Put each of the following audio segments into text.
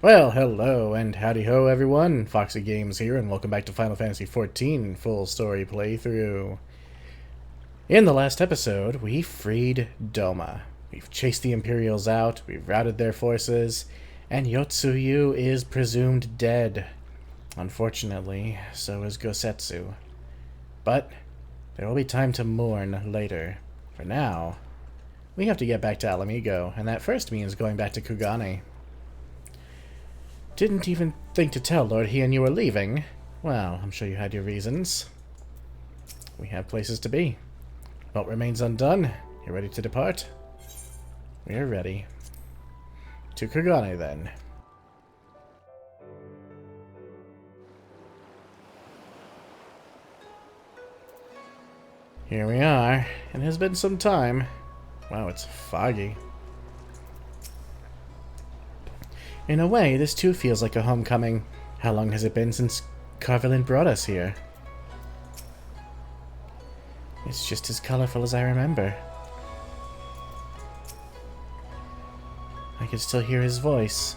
Well, hello and howdy ho everyone, Foxy Games here, and welcome back to Final Fantasy XIV full story playthrough. In the last episode, we freed Doma. We've chased the Imperials out, we've routed their forces, and Yotsuyu is presumed dead. Unfortunately, so is Gosetsu. But there will be time to mourn later. For now, we have to get back to Ala Mhigo, and that first means going back to Kugane. Didn't even think to tell Lord He and you were leaving. Well, I'm sure you had your reasons. We have places to be. What remains undone? You ready to depart? We're ready. To Kugane, then. Here we are. It has been some time. Wow, it's foggy. In a way, this too feels like a homecoming. How long has it been since Carvelin brought us here? It's just as colorful as I remember. I can still hear his voice.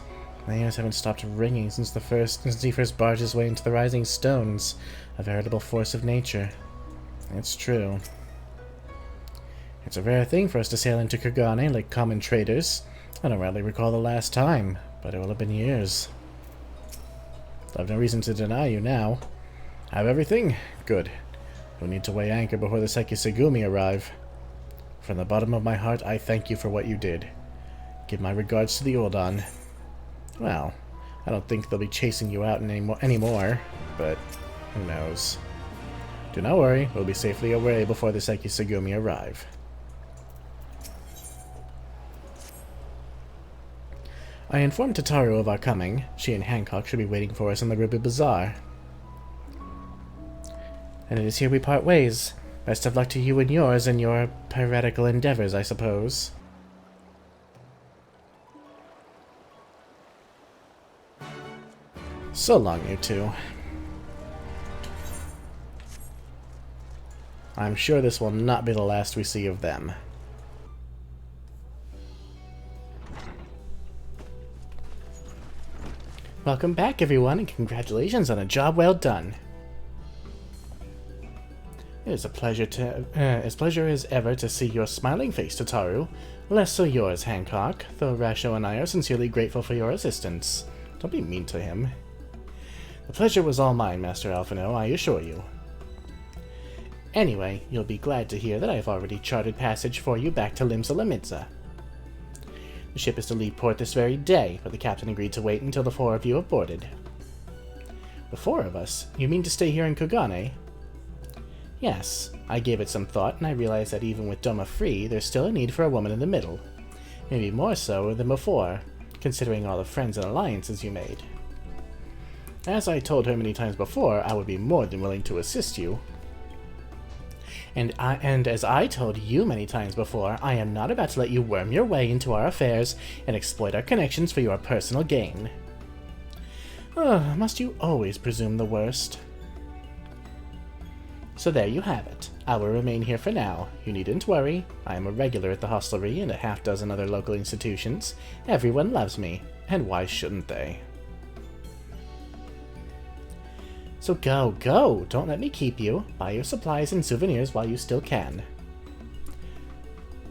My ears haven't stopped ringing since he first barged his way into the rising stones, a veritable force of nature. It's true. It's a rare thing for us to sail into Kugane like common traders. I don't really recall the last time, but it will have been years. I've no reason to deny you now. Have everything? Good. No need to weigh anchor before the Sekisegumi arrive. From the bottom of my heart, I thank you for what you did. Give my regards to the Uldan. Well, I don't think they'll be chasing you out anymore, but who knows. Do not worry, we'll be safely away before the Sekisegumi arrive. I informed Tataru of our coming. She and Hancock should be waiting for us in the Ruby Bazaar. And it is here we part ways. Best of luck to you and yours in your piratical endeavors, I suppose. So long, you two. I'm sure this will not be the last we see of them. Welcome back, everyone, and congratulations on a job well done. It is a pleasure as pleasure as ever to see your smiling face, Tataru. Less so yours, Hancock, though Rasho and I are sincerely grateful for your assistance. Don't be mean to him. The pleasure was all mine, Master Alphino, I assure you. Anyway, you'll be glad to hear that I have already charted passage for you back to Limsa. The ship is to leave port this very day, but the captain agreed to wait until the four of you have boarded. The four of us? You mean to stay here in Kugane? Yes, I gave it some thought, and I realized that even with Doma free, there's still a need for a woman in the middle. Maybe more so than before, considering all the friends and alliances you made. As I told her many times before, I would be more than willing to assist you. And as I told you many times before, I am not about to let you worm your way into our affairs and exploit our connections for your personal gain. Must you always presume the worst? So there you have it. I will remain here for now. You needn't worry. I am a regular at the hostelry and a half-dozen other local institutions. Everyone loves me, and why shouldn't they? So go! Don't let me keep you. Buy your supplies and souvenirs while you still can.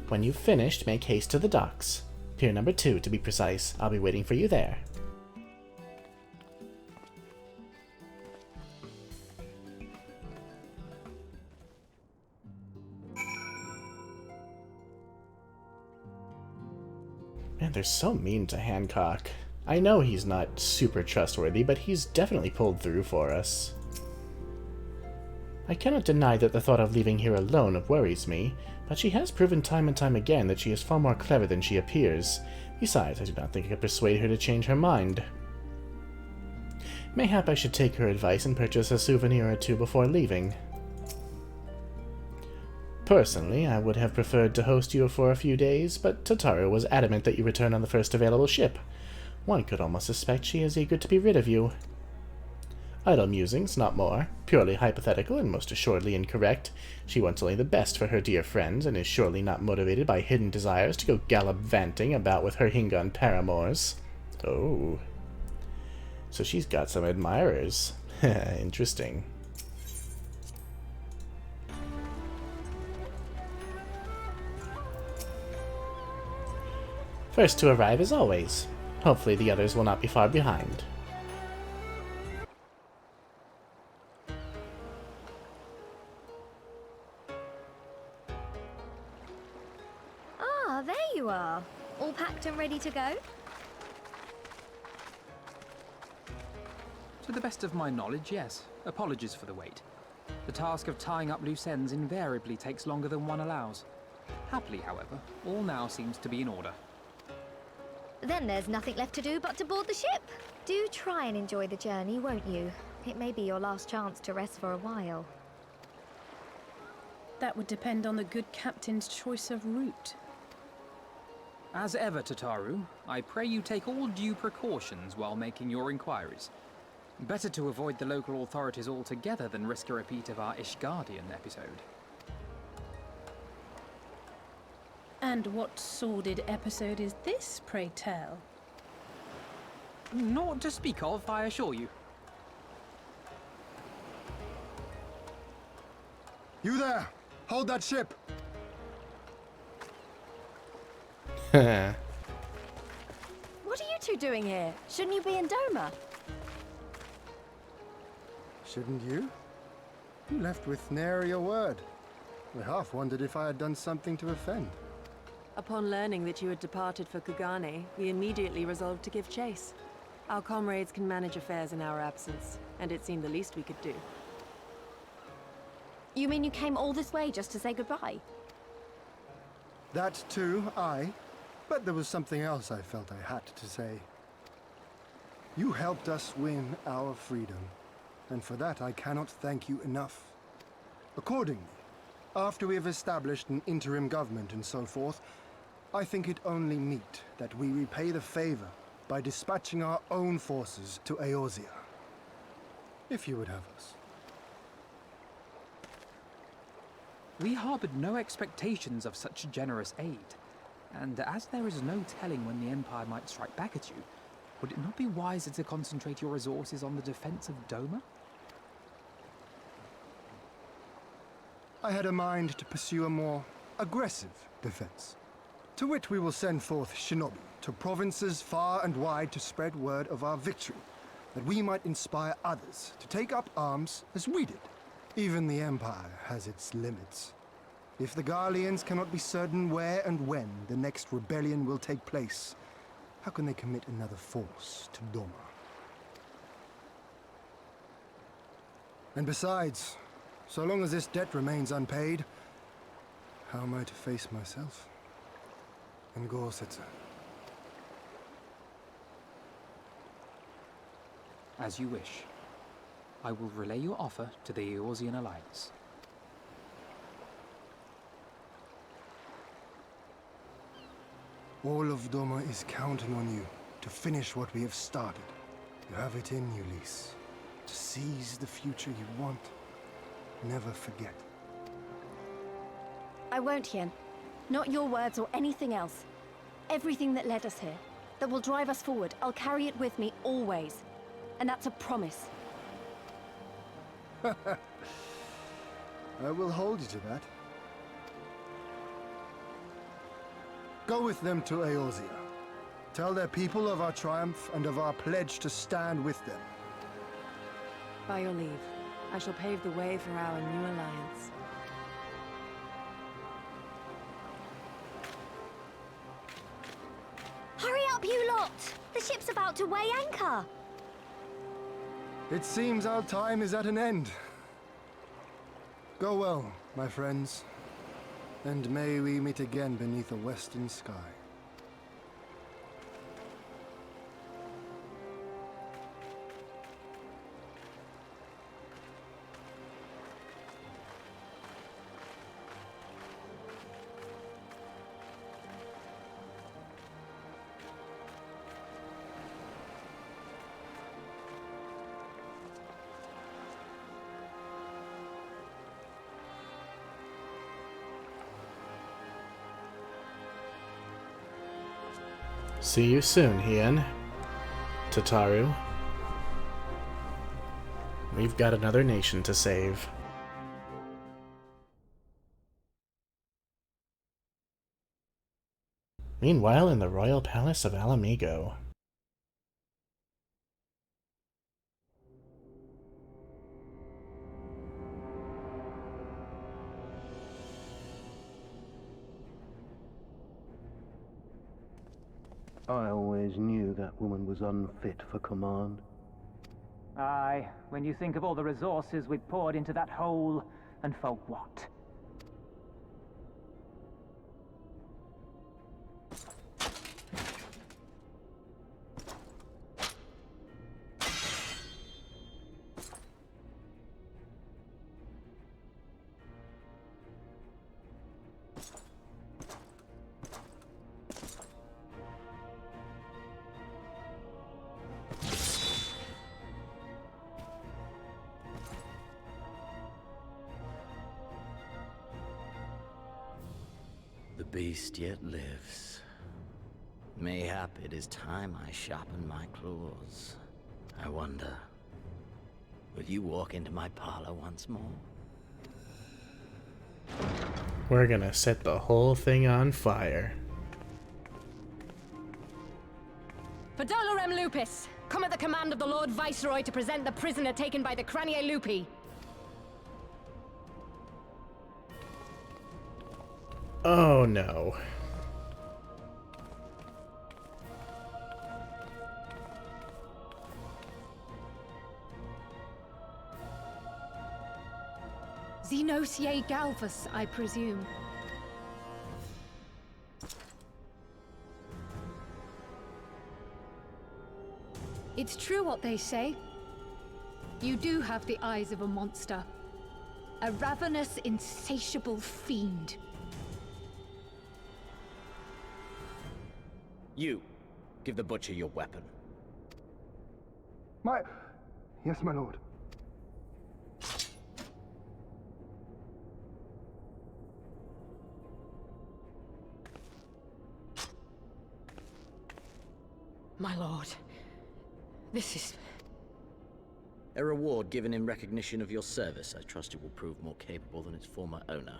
When you've finished, make haste to the docks. Pier number 2, to be precise. I'll be waiting for you there. Man, they're so mean to Hancock. I know he's not super trustworthy, but he's definitely pulled through for us. I cannot deny that the thought of leaving here alone worries me, but she has proven time and time again that she is far more clever than she appears. Besides, I do not think I could persuade her to change her mind. Mayhap I should take her advice and purchase a souvenir or two before leaving. Personally, I would have preferred to host you for a few days, but Tataru was adamant that you return on the first available ship. One could almost suspect she is eager to be rid of you. Idle musings, not more. Purely hypothetical and most assuredly incorrect. She wants only the best for her dear friends, and is surely not motivated by hidden desires to go gallivanting about with her Hingon paramours. Oh. So she's got some admirers. Interesting. First to arrive as always. Hopefully the others will not be far behind. Ah, there you are. All packed and ready to go? To the best of my knowledge, yes. Apologies for the wait. The task of tying up loose ends invariably takes longer than one allows. Happily, however, all now seems to be in order. Then there's nothing left to do but to board the ship. Do try and enjoy the journey, won't you? It may be your last chance to rest for a while. That would depend on the good captain's choice of route. As ever, Tataru, I pray you take all due precautions while making your inquiries. Better to avoid the local authorities altogether than risk a repeat of our Ishgardian episode. And what sordid episode is this, pray tell? Naught to speak of, I assure you. You there! Hold that ship! What are you two doing here? Shouldn't you be in Doma? Shouldn't you? You left with nary a word. I half wondered if I had done something to offend. Upon learning that you had departed for Kugane, we immediately resolved to give chase. Our comrades can manage affairs in our absence, and it seemed the least we could do. You mean you came all this way just to say goodbye? That too, aye. But there was something else I felt I had to say. You helped us win our freedom, and for that I cannot thank you enough. Accordingly, after we have established an interim government and so forth, I think it only meet that we repay the favor by dispatching our own forces to Eorzea. If you would have us. We harbored no expectations of such generous aid, and as there is no telling when the Empire might strike back at you, would it not be wiser to concentrate your resources on the defense of Doma? I had a mind to pursue a more aggressive defense, to which we will send forth shinobi to provinces far and wide to spread word of our victory, that we might inspire others to take up arms as we did. Even the Empire has its limits. If the Garleans cannot be certain where and when the next rebellion will take place, how can they commit another force to Doma? And besides, so long as this debt remains unpaid, how am I to face myself and Gorsetzer? As you wish. I will relay your offer to the Eorzean Alliance. All of Doma is counting on you to finish what we have started. You have it in you, Lys. To seize the future you want. Never forget. I won't, Hien. Not your words or anything else. Everything that led us here, that will drive us forward, I'll carry it with me always. And that's a promise. I will hold you to that. Go with them to Eorzea. Tell their people of our triumph and of our pledge to stand with them. By your leave, I shall pave the way for our new alliance. Hurry up, you lot! The ship's about to weigh anchor! It seems our time is at an end. Go well, my friends, and may we meet again beneath a western sky. See you soon, Hien. Tataru. We've got another nation to save. Meanwhile, in the royal palace of Ala Mhigo. I always knew that woman was unfit for command. Aye, when you think of all the resources we've poured into that hole, and for what? The beast yet lives. Mayhap it is time I sharpen my claws. I wonder, will you walk into my parlor once more? We're gonna set the whole thing on fire. Podolorem Lupus! Come at the command of the Lord Viceroy to present the prisoner taken by the Cranie Lupi. Oh no. Xenosier Galvus, I presume. It's true what they say. You do have the eyes of a monster. A ravenous, insatiable fiend. You, give the butcher your weapon. Yes, my lord. My lord, this is... A reward given in recognition of your service. I trust it will prove more capable than its former owner.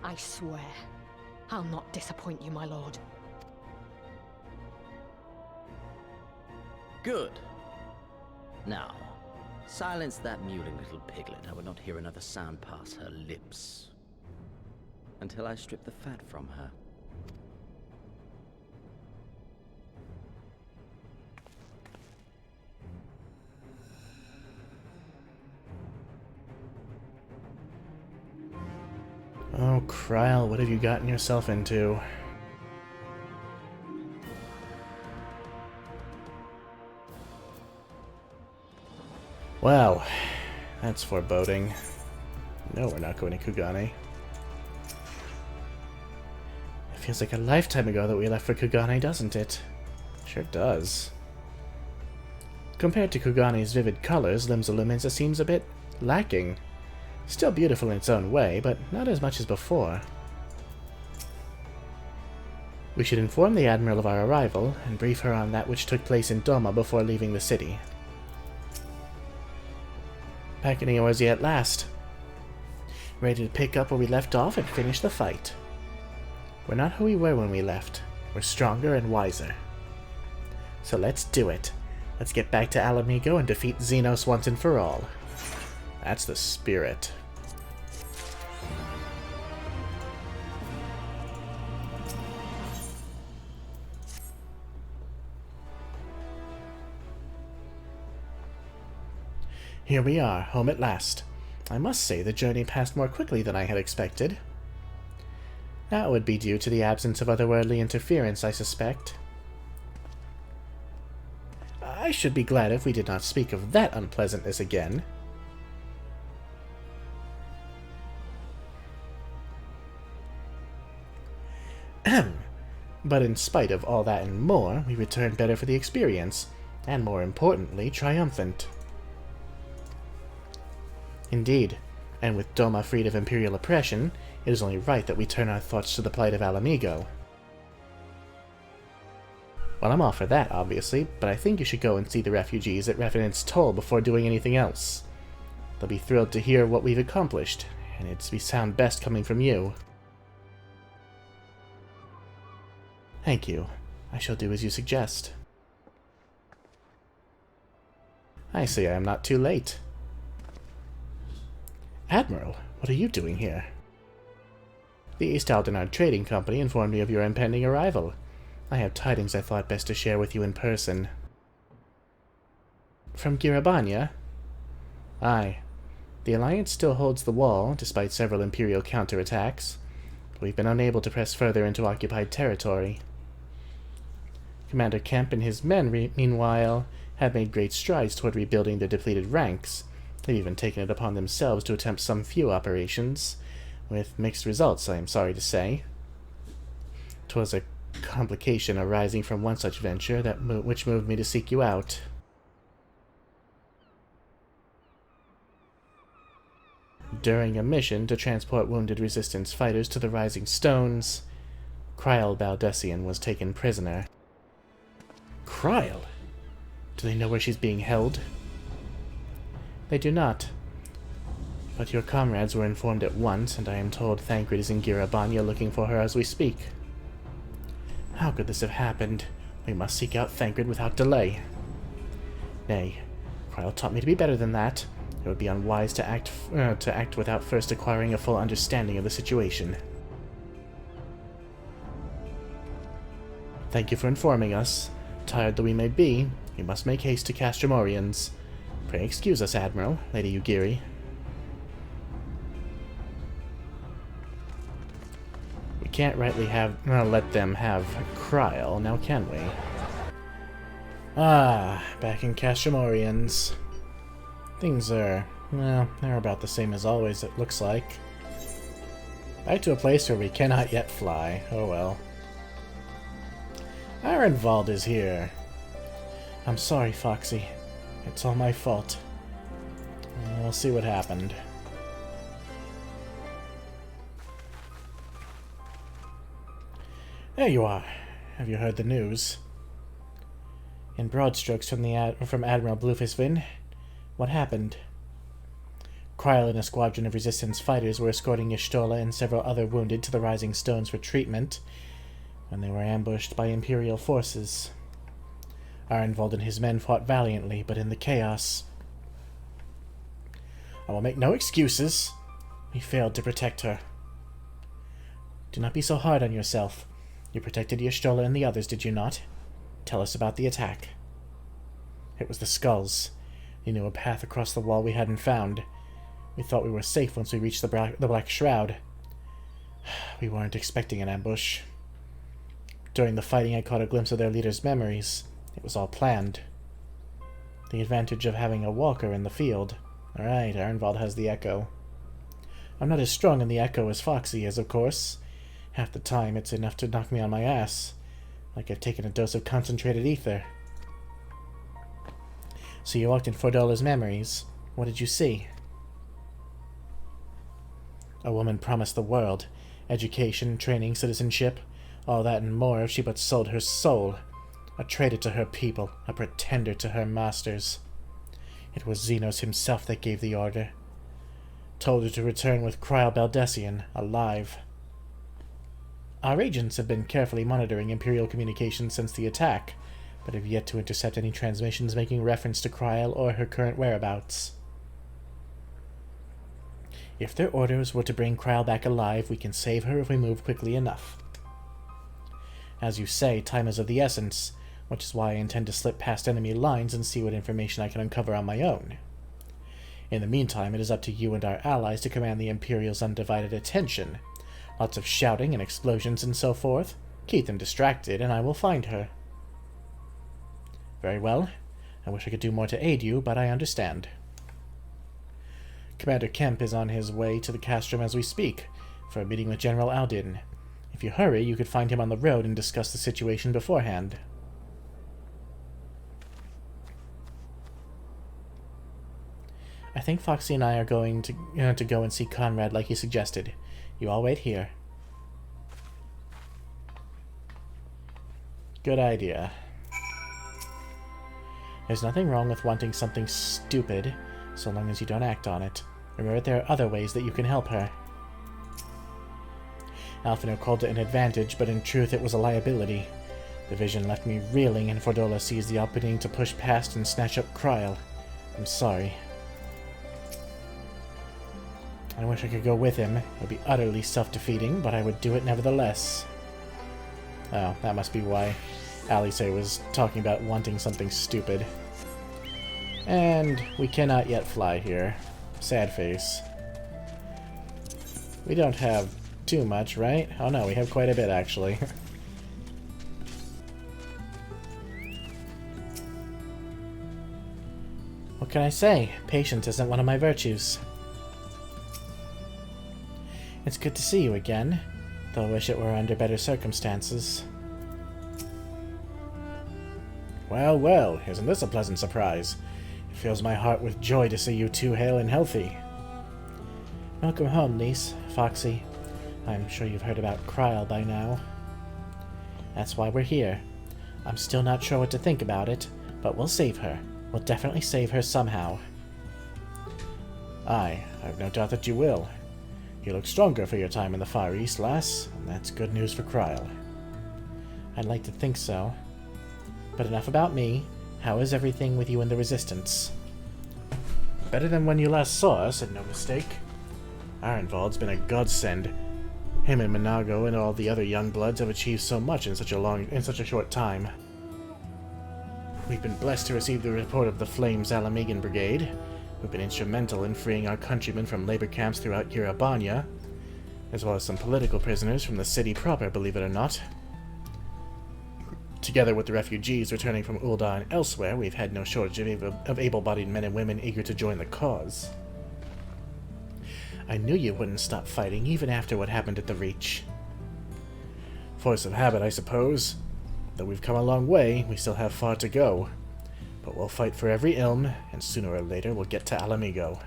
I swear, I'll not disappoint you, my lord. Good. Now, silence that mewling little piglet. I would not hear another sound pass her lips. Until I strip the fat from her. Oh, Kryl, what have you gotten yourself into? Wow, that's foreboding. No, we're not going to Kugane. It feels like a lifetime ago that we left for Kugane, doesn't it? Sure does. Compared to Kugane's vivid colors, Limsa Lumensa seems a bit lacking. Still beautiful in its own way, but not as much as before. We should inform the Admiral of our arrival, and brief her on that which took place in Doma before leaving the city. Back in Eorzea at last. Ready to pick up where we left off and finish the fight. We're not who we were when we left. We're stronger and wiser. So let's do it. Let's get back to Ala Mhigo and defeat Xenos once and for all. That's the spirit. Here we are, home at last. I must say the journey passed more quickly than I had expected. That would be due to the absence of otherworldly interference, I suspect. I should be glad if we did not speak of that unpleasantness again. But in spite of all that and more, we returned better for the experience, and more importantly, triumphant. Indeed, and with Doma freed of Imperial oppression, it is only right that we turn our thoughts to the plight of Ala Mhigo. Well, I'm all for that, obviously, but I think you should go and see the refugees at Revenant's Toll before doing anything else. They'll be thrilled to hear what we've accomplished, and it'd sound best coming from you. Thank you. I shall do as you suggest. I see I am not too late. Admiral, what are you doing here? The East Aldenard Trading Company informed me of your impending arrival. I have tidings I thought best to share with you in person. From Girabanya? Aye. The Alliance still holds the wall, despite several Imperial counterattacks. We've been unable to press further into occupied territory. Commander Kemp and his men, meanwhile, have made great strides toward rebuilding their depleted ranks. They've even taken it upon themselves to attempt some few operations, with mixed results, I am sorry to say. 'Twas a complication arising from one such venture which moved me to seek you out. During a mission to transport wounded Resistance fighters to the Rising Stones, Kryl Baldessian was taken prisoner. Kryl? Do they know where she's being held? They do not. But your comrades were informed at once, and I am told Thancred is in Girabanya looking for her as we speak. How could this have happened? We must seek out Thancred without delay. Nay, Kryl taught me to be better than that. It would be unwise to act without first acquiring a full understanding of the situation. Thank you for informing us. Tired though we may be, we must make haste to Castramorians. Pray excuse us, Admiral, Lady Ugiri. We can't rightly let them have Kryl, now can we? Ah, back in Castramorians. Things are, well, they're about the same as always, it looks like. Back to a place where we cannot yet fly. Oh well. Arenvald is here. I'm sorry, Foxy. It's all my fault. We'll see what happened. There you are. Have you heard the news? In broad strokes from Admiral Bluefistvin, what happened? Kryl and a squadron of Resistance fighters were escorting Y'shtola and several other wounded to the Rising Stones for treatment when they were ambushed by Imperial forces. Arenvald and his men fought valiantly, but in the chaos, I will make no excuses. We failed to protect her. Do not be so hard on yourself. You protected Y'shtola and the others, did you not? Tell us about the attack. It was the skulls. You knew a path across the wall we hadn't found. We thought we were safe once we reached the Black Shroud. We weren't expecting an ambush. During the fighting, I caught a glimpse of their leader's memories. It was all planned. The advantage of having a walker in the field. Alright, Arenvald has the Echo. I'm not as strong in the Echo as Foxy is, of course. Half the time, it's enough to knock me on my ass. Like I've taken a dose of concentrated ether. So you walked in Fordola's memories. What did you see? A woman promised the world. Education, training, citizenship. All that and more if she but sold her soul. A traitor to her people, a pretender to her masters. It was Xenos himself that gave the order. Told her to return with Kryl Baldessian, alive. Our agents have been carefully monitoring Imperial communications since the attack, but have yet to intercept any transmissions making reference to Kryl or her current whereabouts. If their orders were to bring Kryl back alive, we can save her if we move quickly enough. As you say, time is of the essence, which is why I intend to slip past enemy lines and see what information I can uncover on my own. In the meantime, it is up to you and our allies to command the Imperial's undivided attention. Lots of shouting and explosions and so forth. Keep them distracted, and I will find her. Very well. I wish I could do more to aid you, but I understand. Commander Kemp is on his way to the castrum as we speak, for a meeting with General Aldin. If you hurry, you could find him on the road and discuss the situation beforehand. I think Foxy and I are going to go and see Conrad like he suggested. You all wait here. Good idea. There's nothing wrong with wanting something stupid, so long as you don't act on it. Remember, there are other ways that you can help her. Alphinaud called it an advantage, but in truth it was a liability. The vision left me reeling, and Fordola seized the opening to push past and snatch up Kryl. I'm sorry. I wish I could go with him. It would be utterly self-defeating, but I would do it nevertheless. Oh, that must be why Alice was talking about wanting something stupid. And we cannot yet fly here. Sad face. We don't have too much, right? Oh no, we have quite a bit, actually. What can I say? Patience isn't one of my virtues. It's good to see you again, though I wish it were under better circumstances. Well, well, isn't this a pleasant surprise? It fills my heart with joy to see you two hale and healthy. Welcome home, niece, Foxy. I'm sure you've heard about Kryl by now. That's why we're here. I'm still not sure what to think about it, but we'll save her. We'll definitely save her somehow. Aye, I've no doubt that you will. You look stronger for your time in the Far East, lass, and that's good news for Kryl. I'd like to think so. But enough about me. How is everything with you and the Resistance? Better than when you last saw us, and no mistake. Arenvald's been a godsend. Him and Minago and all the other young bloods have achieved so much in such a short time. We've been blessed to receive the report of the Flames Ala Mhigo Brigade, who've been instrumental in freeing our countrymen from labor camps throughout Urabania, as well as some political prisoners from the city proper, believe it or not. Together with the refugees returning from Ul'dah and elsewhere, we've had no shortage of able-bodied men and women eager to join the cause. I knew you wouldn't stop fighting, even after what happened at the Reach. Force of habit, I suppose. Though we've come a long way, we still have far to go. But we'll fight for every ilm, and sooner or later we'll get to Ala Mhigo.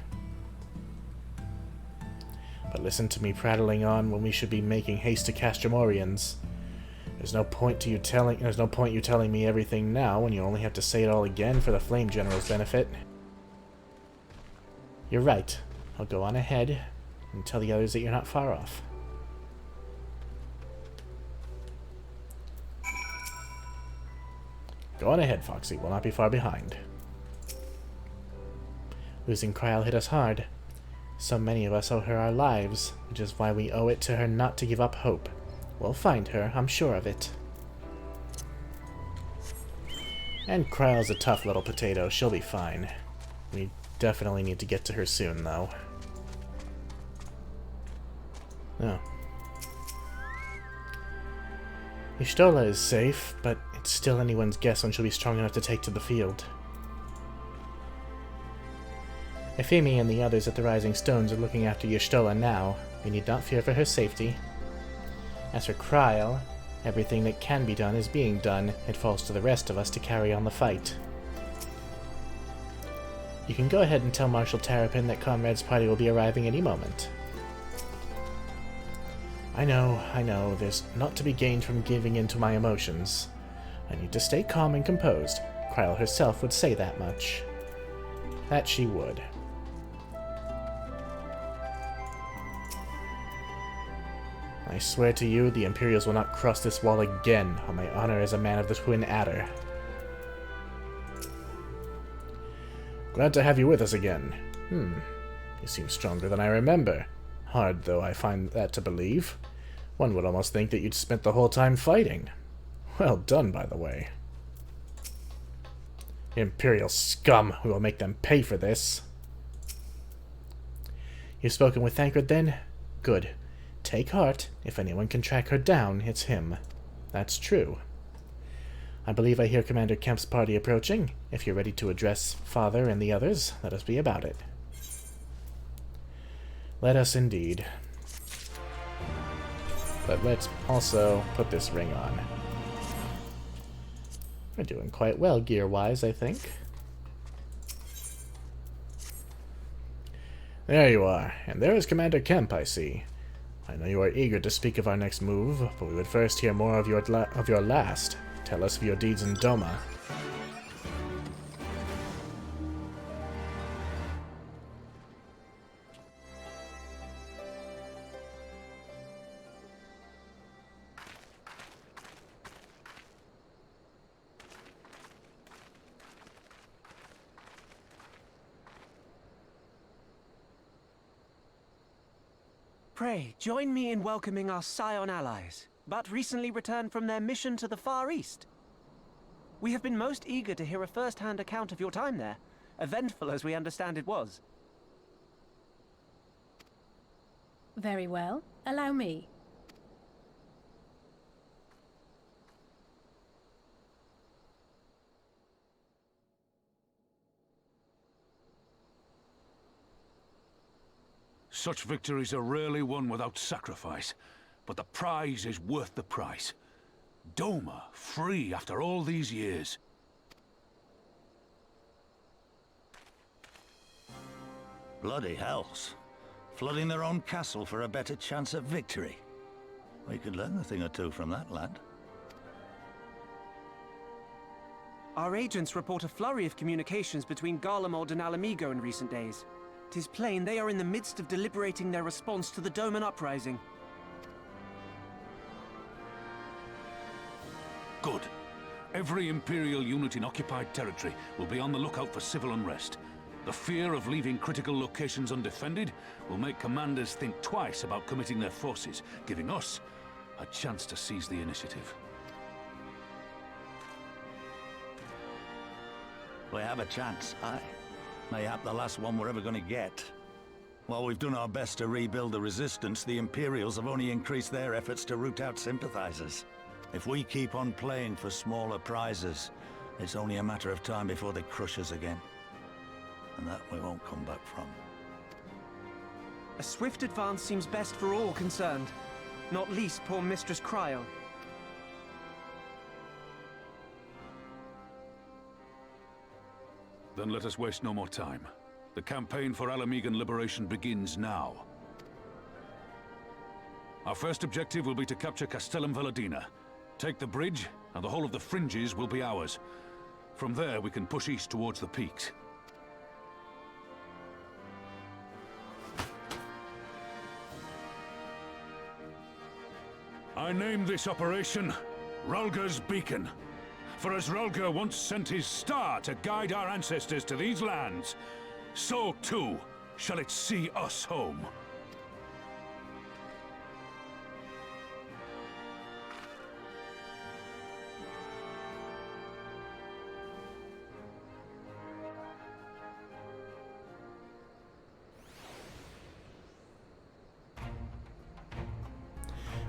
But listen to me prattling on when we should be making haste to Castromorians. There's no point you telling me everything now when you only have to say it all again for the Flame General's benefit. You're right. I'll go on ahead and tell the others that you're not far off. Go on ahead, Foxy. We'll not be far behind. Losing Kryl hit us hard. So many of us owe her our lives, which is why we owe it to her not to give up hope. We'll find her, I'm sure of it. And Kryl's a tough little potato. She'll be fine. We definitely need to get to her soon, though. Oh. Y'shtola is safe, but it's still anyone's guess when she'll be strong enough to take to the field. Euphemie and the others at the Rising Stones are looking after Y'shtola now. We need not fear for her safety. As for Kryl, everything that can be done is being done. It falls to the rest of us to carry on the fight. You can go ahead and tell Marshal Terrapin that Conrad's party will be arriving any moment. I know, there's naught to be gained from giving in to my emotions. I need to stay calm and composed. Kryl herself would say that much. That she would. I swear to you, the Imperials will not cross this wall again, on my honor as a man of the Twin Adder. Glad to have you with us again. You seem stronger than I remember. Hard, though, I find that to believe. One would almost think that you'd spent the whole time fighting. Well done, by the way. Imperial scum! We will make them pay for this. You've spoken with Thancred, then? Good. Take heart. If anyone can track her down, it's him. That's true. I believe I hear Commander Kemp's party approaching. If you're ready to address Father and the others, let us be about it. Let us indeed. But let's also put this ring on. We're doing quite well gear-wise, I think. There you are, and there is Commander Kemp, I see. I know you are eager to speak of our next move, but we would first hear more of your last. Tell us of your deeds in Doma. Pray, join me in welcoming our Scion allies, but recently returned from their mission to the Far East. We have been most eager to hear a first-hand account of your time there, eventful as we understand it was. Very well. Allow me. Such victories are rarely won without sacrifice, but the prize is worth the price. Doma, free after all these years. Bloody hells. Flooding their own castle for a better chance at victory. We could learn a thing or two from that lad. Our agents report a flurry of communications between Garlemald and Ala Mhigo in recent days. 'Tis plain they are in the midst of deliberating their response to the Doman uprising. Good. Every Imperial unit in occupied territory will be on the lookout for civil unrest. The fear of leaving critical locations undefended will make commanders think twice about committing their forces, giving us a chance to seize the initiative. We have a chance, aye. Mayhap the last one we're ever going to get. While we've done our best to rebuild the resistance, the Imperials have only increased their efforts to root out sympathizers. If we keep on playing for smaller prizes, it's only a matter of time before they crush us again. And that we won't come back from. A swift advance seems best for all concerned, not least poor Mistress Cryo. Then let us waste no more time. The campaign for Ala Mhigan liberation begins now. Our first objective will be to capture Castellum Veladina. Take the bridge, and the whole of the fringes will be ours. From there, we can push east towards the peaks. I name this operation Rhalgr's Beacon. For as Rhalgr once sent his star to guide our ancestors to these lands, so too shall it see us home.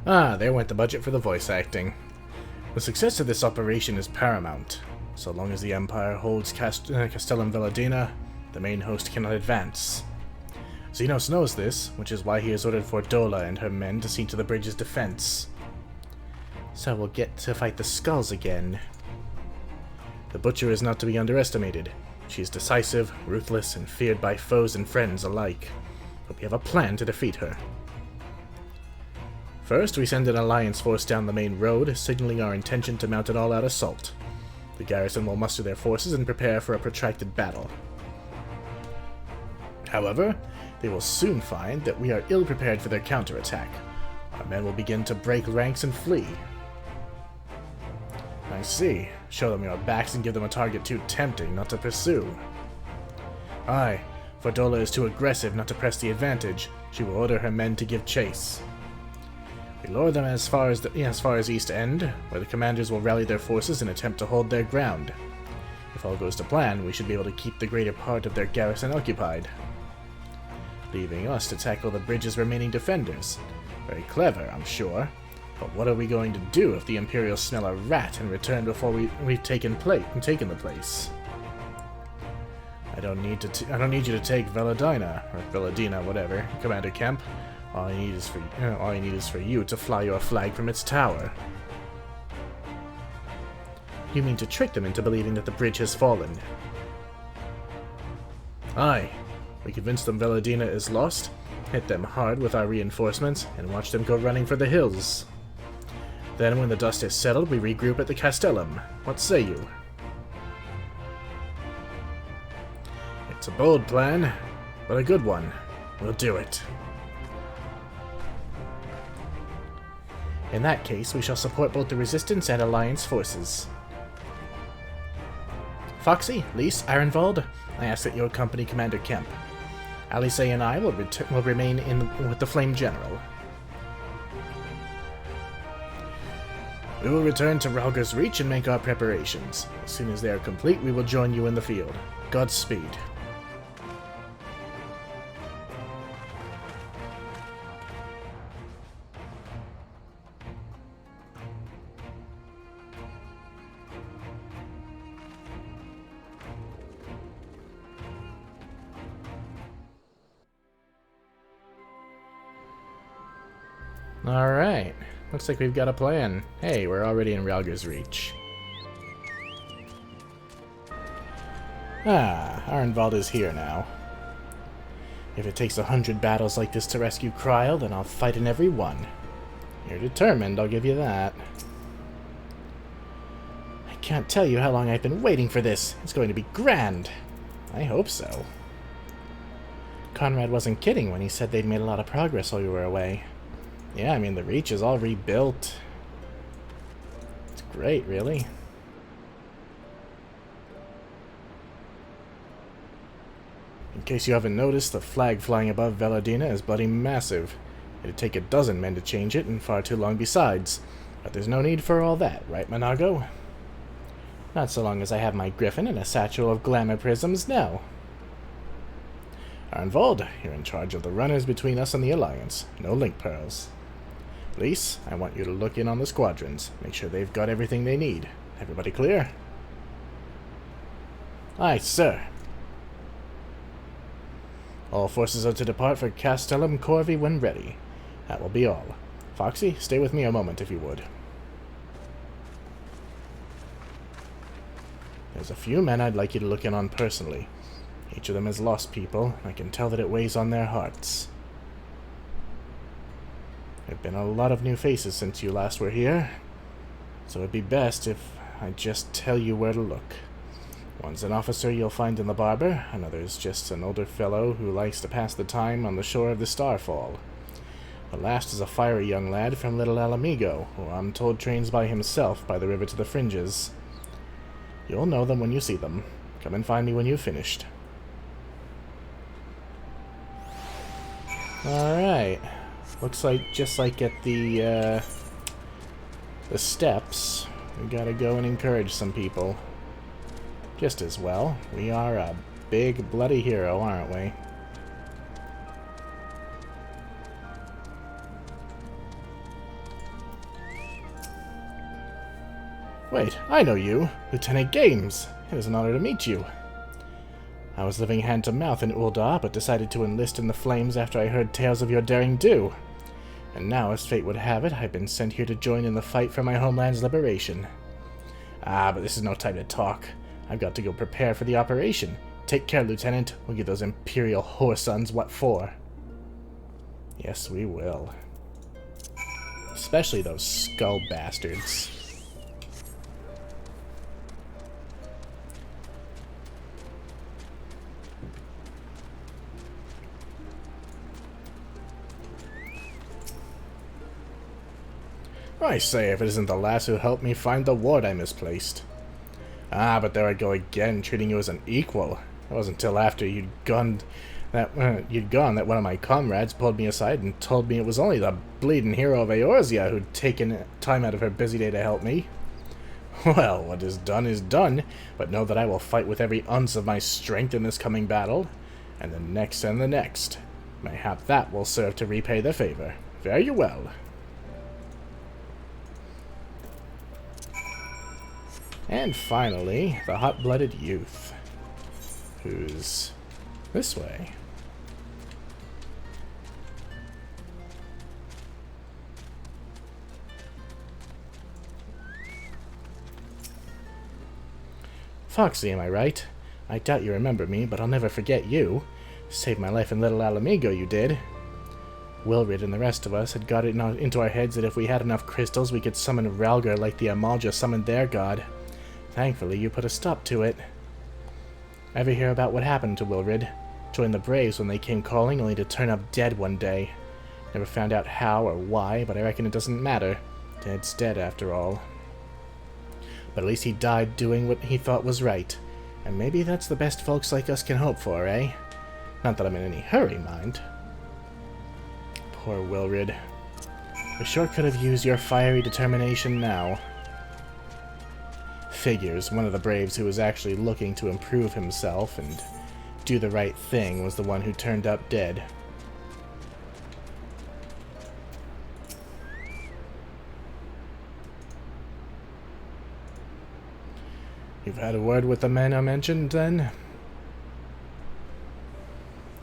Ah, there went the budget for the voice acting. The success of this operation is paramount. So long as the Empire holds Castellum Veladina, the main host cannot advance. Xenos knows this, which is why he has ordered Fordola and her men to see to the bridge's defense. So we'll get to fight the Skulls again. The Butcher is not to be underestimated. She is decisive, ruthless, and feared by foes and friends alike. But we have a plan to defeat her. First, we send an alliance force down the main road, signaling our intention to mount an all-out assault. The garrison will muster their forces and prepare for a protracted battle. However, they will soon find that we are ill-prepared for their counterattack. Our men will begin to break ranks and flee. I see. Show them your backs and give them a target too tempting not to pursue. Aye, Fordola is too aggressive not to press the advantage. She will order her men to give chase. We lure them as far as East End, where the commanders will rally their forces and attempt to hold their ground. If all goes to plan, we should be able to keep the greater part of their garrison occupied, leaving us to tackle the bridge's remaining defenders. Very clever, I'm sure. But what are we going to do if the Imperials smell a rat and return before we've taken the place? I don't need you to take Veladina, or Veladina, whatever, Commander Kemp. All I need is for you to fly your flag from its tower. You mean to trick them into believing that the bridge has fallen? Aye. We convince them Veladina is lost, hit them hard with our reinforcements, and watch them go running for the hills. Then when the dust is settled, we regroup at the Castellum. What say you? It's a bold plan, but a good one. We'll do it. In that case, we shall support both the Resistance and Alliance forces. Foxy, Lise, Ironvald, I ask that you accompany Commander Kemp. Alice and I will remain with the Flame General. We will return to Ralga's Reach and make our preparations. As soon as they are complete, we will join you in the field. Godspeed. Alright. Looks like we've got a plan. Hey, we're already in Ralga's Reach. Ah, Arnvald is here now. If it takes 100 battles like this to rescue Kryl, then I'll fight in every one. You're determined, I'll give you that. I can't tell you how long I've been waiting for this. It's going to be grand. I hope so. Conrad wasn't kidding when he said they'd made a lot of progress while you were away. Yeah, I mean, the Reach is all rebuilt. It's great, really. In case you haven't noticed, the flag flying above Veladina is bloody massive. It'd take a dozen men to change it, and far too long besides. But there's no need for all that, right, Monago? Not so long as I have my griffin and a satchel of glamour prisms, no. Arnvald, you're in charge of the runners between us and the Alliance. No link pearls. Lise, I want you to look in on the squadrons. Make sure they've got everything they need. Everybody clear? Aye, sir. All forces are to depart for Castellum Corvi when ready. That will be all. Foxy, stay with me a moment if you would. There's a few men I'd like you to look in on personally. Each of them has lost people, and I can tell that it weighs on their hearts. There have been a lot of new faces since you last were here, so it'd be best if I just tell you where to look. One's an officer you'll find in the barber, another's just an older fellow who likes to pass the time on the shore of the Starfall. The last is a fiery young lad from little Ala Mhigo, who I'm told trains by himself by the river to the fringes. You'll know them when you see them. Come and find me when you've finished. Alright. Looks like, just like at the steps, we gotta go and encourage some people. Just as well. We are a big, bloody hero, aren't we? Wait, I know you! Lieutenant Games! It is an honor to meet you. I was living hand-to-mouth in Ul'dah, but decided to enlist in the flames after I heard tales of your daring-do. And now, as fate would have it, I've been sent here to join in the fight for my homeland's liberation. Ah, but this is no time to talk. I've got to go prepare for the operation. Take care, Lieutenant. We'll give those Imperial whoresons what for. Yes, we will. Especially those skull bastards. I say, if it isn't the lass who helped me find the ward I misplaced. Ah, but there I go again, treating you as an equal. It wasn't until after you'd gone that one of my comrades pulled me aside and told me it was only the bleeding hero of Eorzea who'd taken time out of her busy day to help me. Well, what is done, but know that I will fight with every ounce of my strength in this coming battle, and the next and the next. Mayhap that will serve to repay the favor. Fare you well. And finally, the hot-blooded youth, who's this way. Foxy, am I right? I doubt you remember me, but I'll never forget you. Saved my life in little Ala Mhigo, you did. Wilrid and the rest of us had got it into our heads that if we had enough crystals, we could summon Ralgar like the Amalja summoned their god. Thankfully, you put a stop to it. Ever hear about what happened to Wilrid? Joined the Braves when they came calling, only to turn up dead one day. Never found out how or why, but I reckon it doesn't matter. Dead's dead, after all. But at least he died doing what he thought was right. And maybe that's the best folks like us can hope for, eh? Not that I'm in any hurry, mind. Poor Wilrid. I sure could have used your fiery determination now. Figures, one of the braves who was actually looking to improve himself and do the right thing was the one who turned up dead. You've had a word with the men I mentioned, then?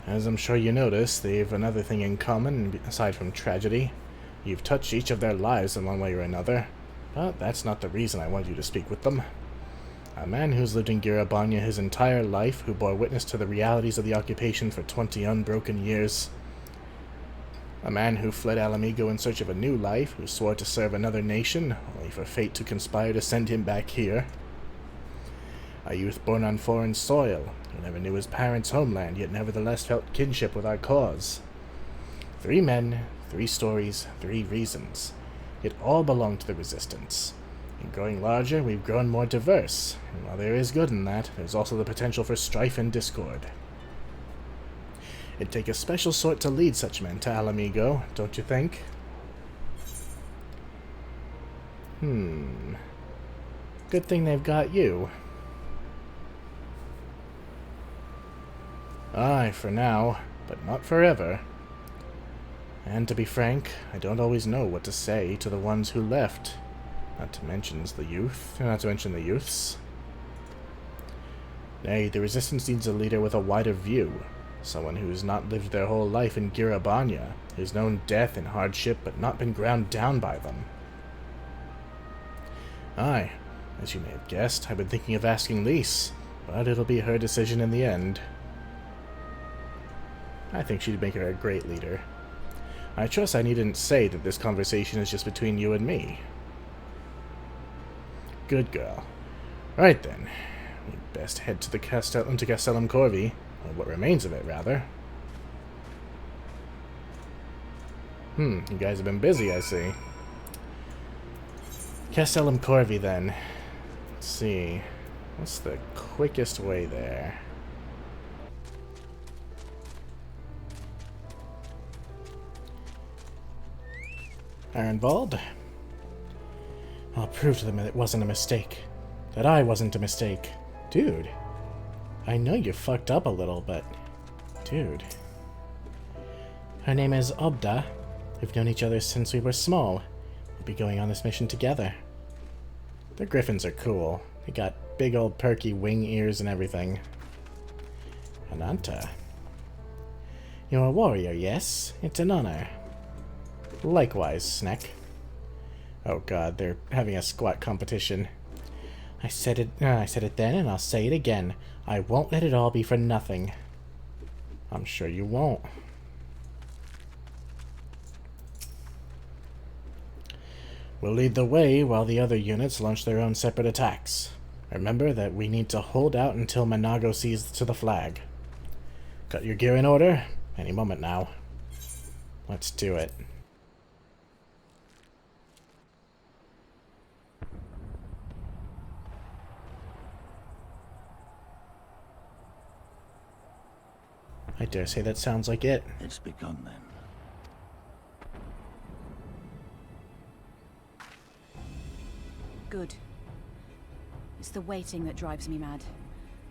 As I'm sure you noticed, they've another thing in common, aside from tragedy. You've touched each of their lives in one way or another. But that's not the reason I wanted you to speak with them. A man who's lived in Girabanya his entire life, who bore witness to the realities of the occupation for 20 unbroken years. A man who fled Ala Mhigo in search of a new life, who swore to serve another nation, only for fate to conspire to send him back here. A youth born on foreign soil, who never knew his parents' homeland, yet nevertheless felt kinship with our cause. 3 men, 3 stories, 3 reasons. It all belonged to the Resistance. In growing larger, we've grown more diverse, and while there is good in that, there's also the potential for strife and discord. It'd take a special sort to lead such men to Ala Mhigo, don't you think? Good thing they've got you. Aye, for now, but not forever. And to be frank, I don't always know what to say to the ones who left. Not to mention the youths. Nay, the Resistance needs a leader with a wider view. Someone who's not lived their whole life in Girabanya, who's known death and hardship but not been ground down by them. Aye, as you may have guessed, I've been thinking of asking Lise, but it'll be her decision in the end. I think she'd make her a great leader. I trust I needn't say that this conversation is just between you and me. Good girl. Right then. We'd best head to the Castellum Corvi, or what remains of it, rather. You guys have been busy, I see. Castellum Corvi, then. Let's see. What's the quickest way there? Ironbald? I'll prove to them that it wasn't a mistake. That I wasn't a mistake. Dude. I know you fucked up a little, but... Dude. Her name is Obda. We've known each other since we were small. We'll be going on this mission together. The griffins are cool. They got big old perky wing ears and everything. Ananta. You're a warrior, yes? It's an honor. Likewise, Snack. Oh god, they're having a squat competition. I said it then, and I'll say it again. I won't let it all be for nothing. I'm sure you won't. We'll lead the way while the other units launch their own separate attacks. Remember that we need to hold out until Manago sees to the flag. Got your gear in order? Any moment now. Let's do it. I dare say that sounds like it. It's begun then. Good. It's the waiting that drives me mad.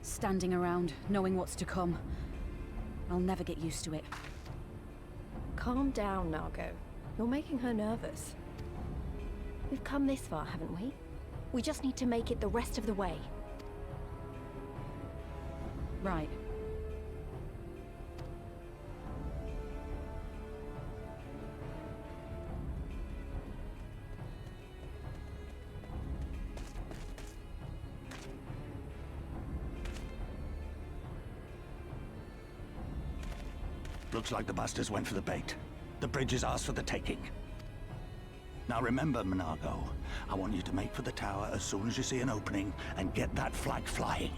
Standing around, knowing what's to come. I'll never get used to it. Calm down, Nago. You're making her nervous. We've come this far, haven't we? We just need to make it the rest of the way. Right. Looks like the bastards went for the bait. The bridge is ours for the taking. Now remember, Manago, I want you to make for the tower as soon as you see an opening and get that flag flying.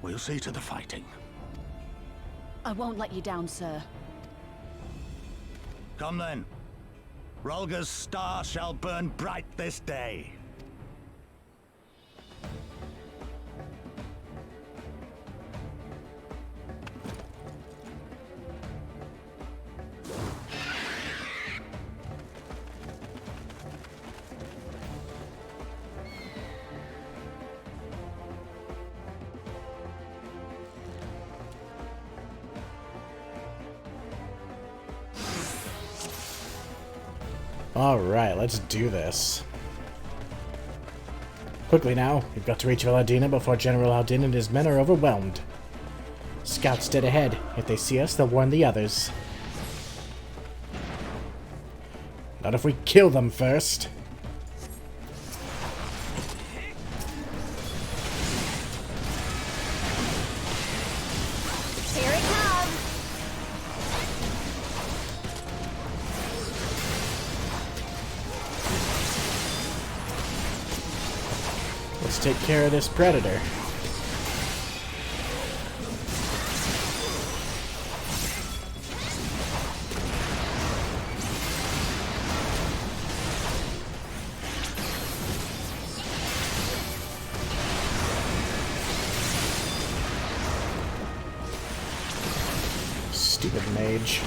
We'll see to the fighting. I won't let you down, sir. Come then. Rolga's star shall burn bright this day. Alright, let's do this. Quickly now, we've got to reach Valadina before General Aldin and his men are overwhelmed. Scouts dead ahead. If they see us, they'll warn the others. Not if we kill them first. Here it comes! Let's take care of this predator. Stupid mage.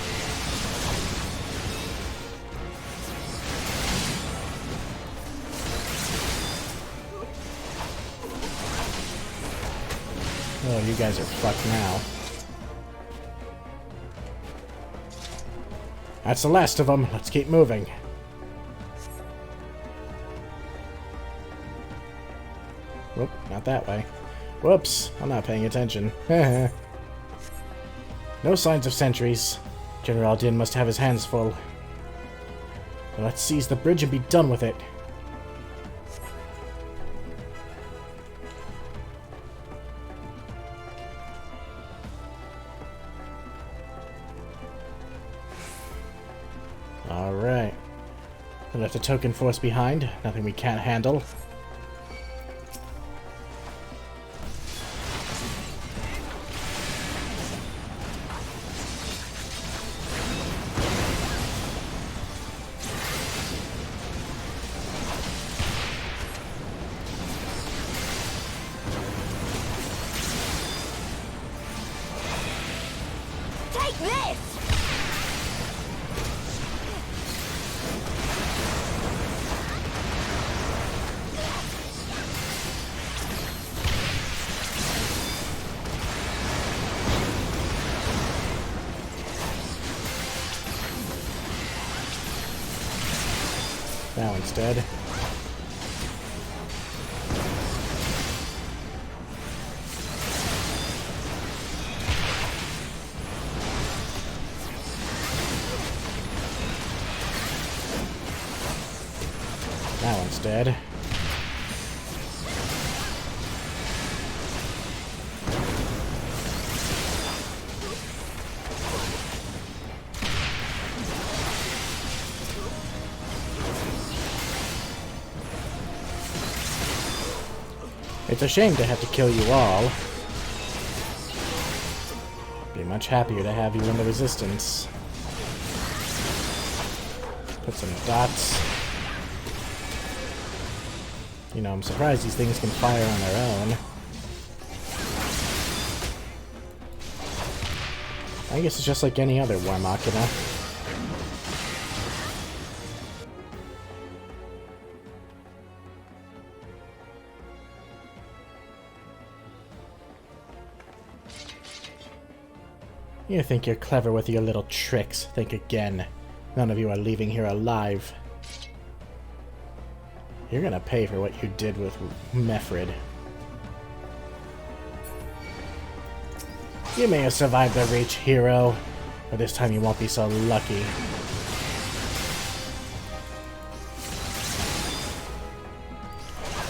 Oh, you guys are fucked now. That's the last of them. Let's keep moving. Whoop, not that way. Whoops, I'm not paying attention. No signs of sentries. General Din must have his hands full. Now let's seize the bridge and be done with it. Alright. We left a token force behind. Nothing we can't handle. Take this! That one's dead. That one's dead. It's a shame to have to kill you all. Be much happier to have you in the Resistance. Put some dots. You know, I'm surprised these things can fire on their own. I guess it's just like any other War Machina. You think you're clever with your little tricks. Think again. None of you are leaving here alive. You're gonna pay for what you did with Mefrid. You may have survived the Reach, hero, but this time you won't be so lucky.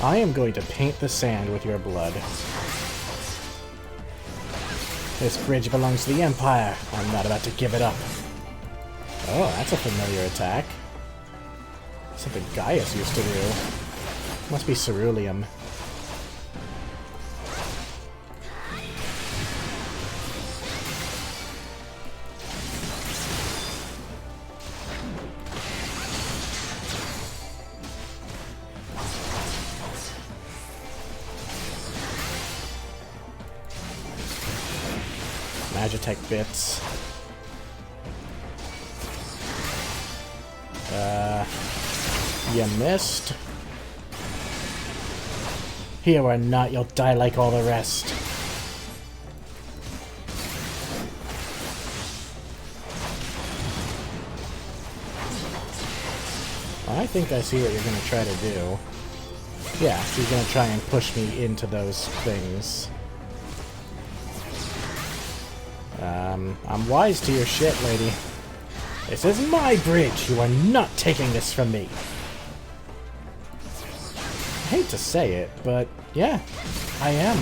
I am going to paint the sand with your blood. This bridge belongs to the Empire. I'm not about to give it up. Oh, that's a familiar attack. Something Gaius used to do. Must be ceruleum. Magitech bits. You missed. Here or not, you'll die like all the rest. I think I see what you're gonna try to do. Yeah, so you're gonna try and push me into those things. I'm wise to your shit, lady. This is my bridge! You are not taking this from me! I hate to say it, but yeah, I am.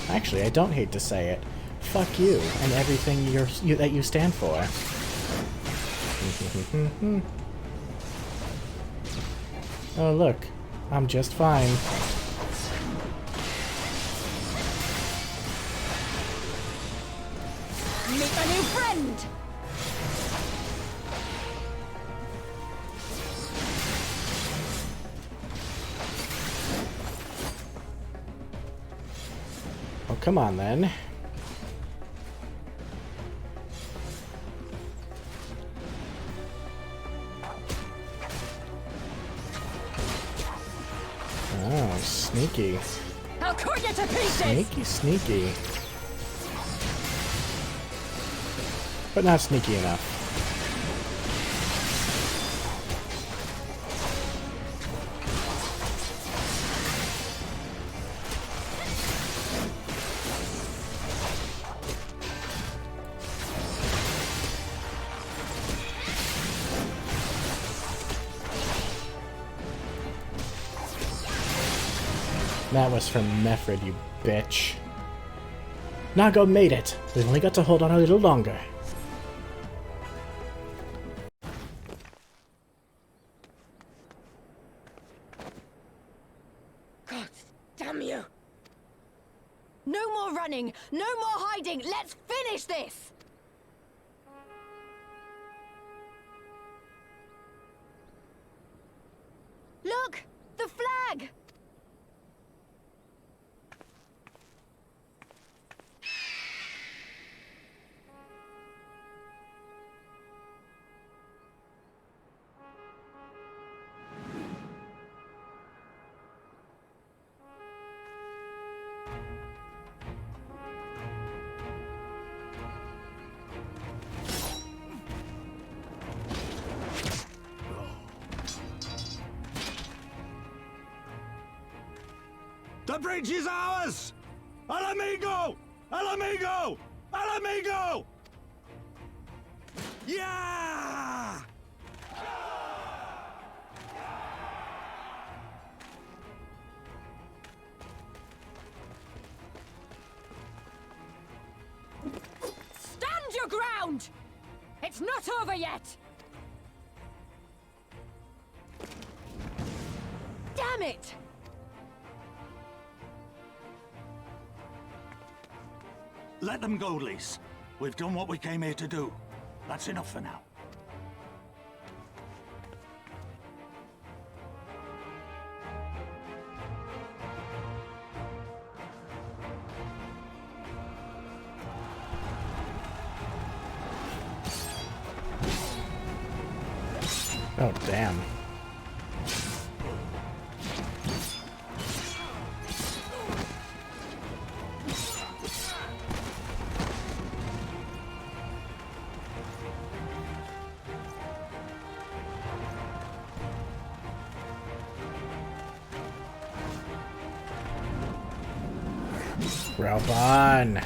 Actually, I don't hate to say it. Fuck you and everything that you stand for. Oh look, I'm just fine. Meet a new friend! Oh, come on then. Oh, sneaky. I'll cut you to pieces! Sneaky, sneaky. But not sneaky enough. That was from Mephrid, you bitch. Nago made it. We've only got to hold on a little longer. God damn you! No more running! No more hiding! Let's finish this! Look! The flag! The bridge is ours! Ala Mhigo! Ala Mhigo! Ala Mhigo! Yeah! Stand your ground! It's not over yet! Damn it! Let them go, Lise. We've done what we came here to do. That's enough for now. Oh, damn. Raubon!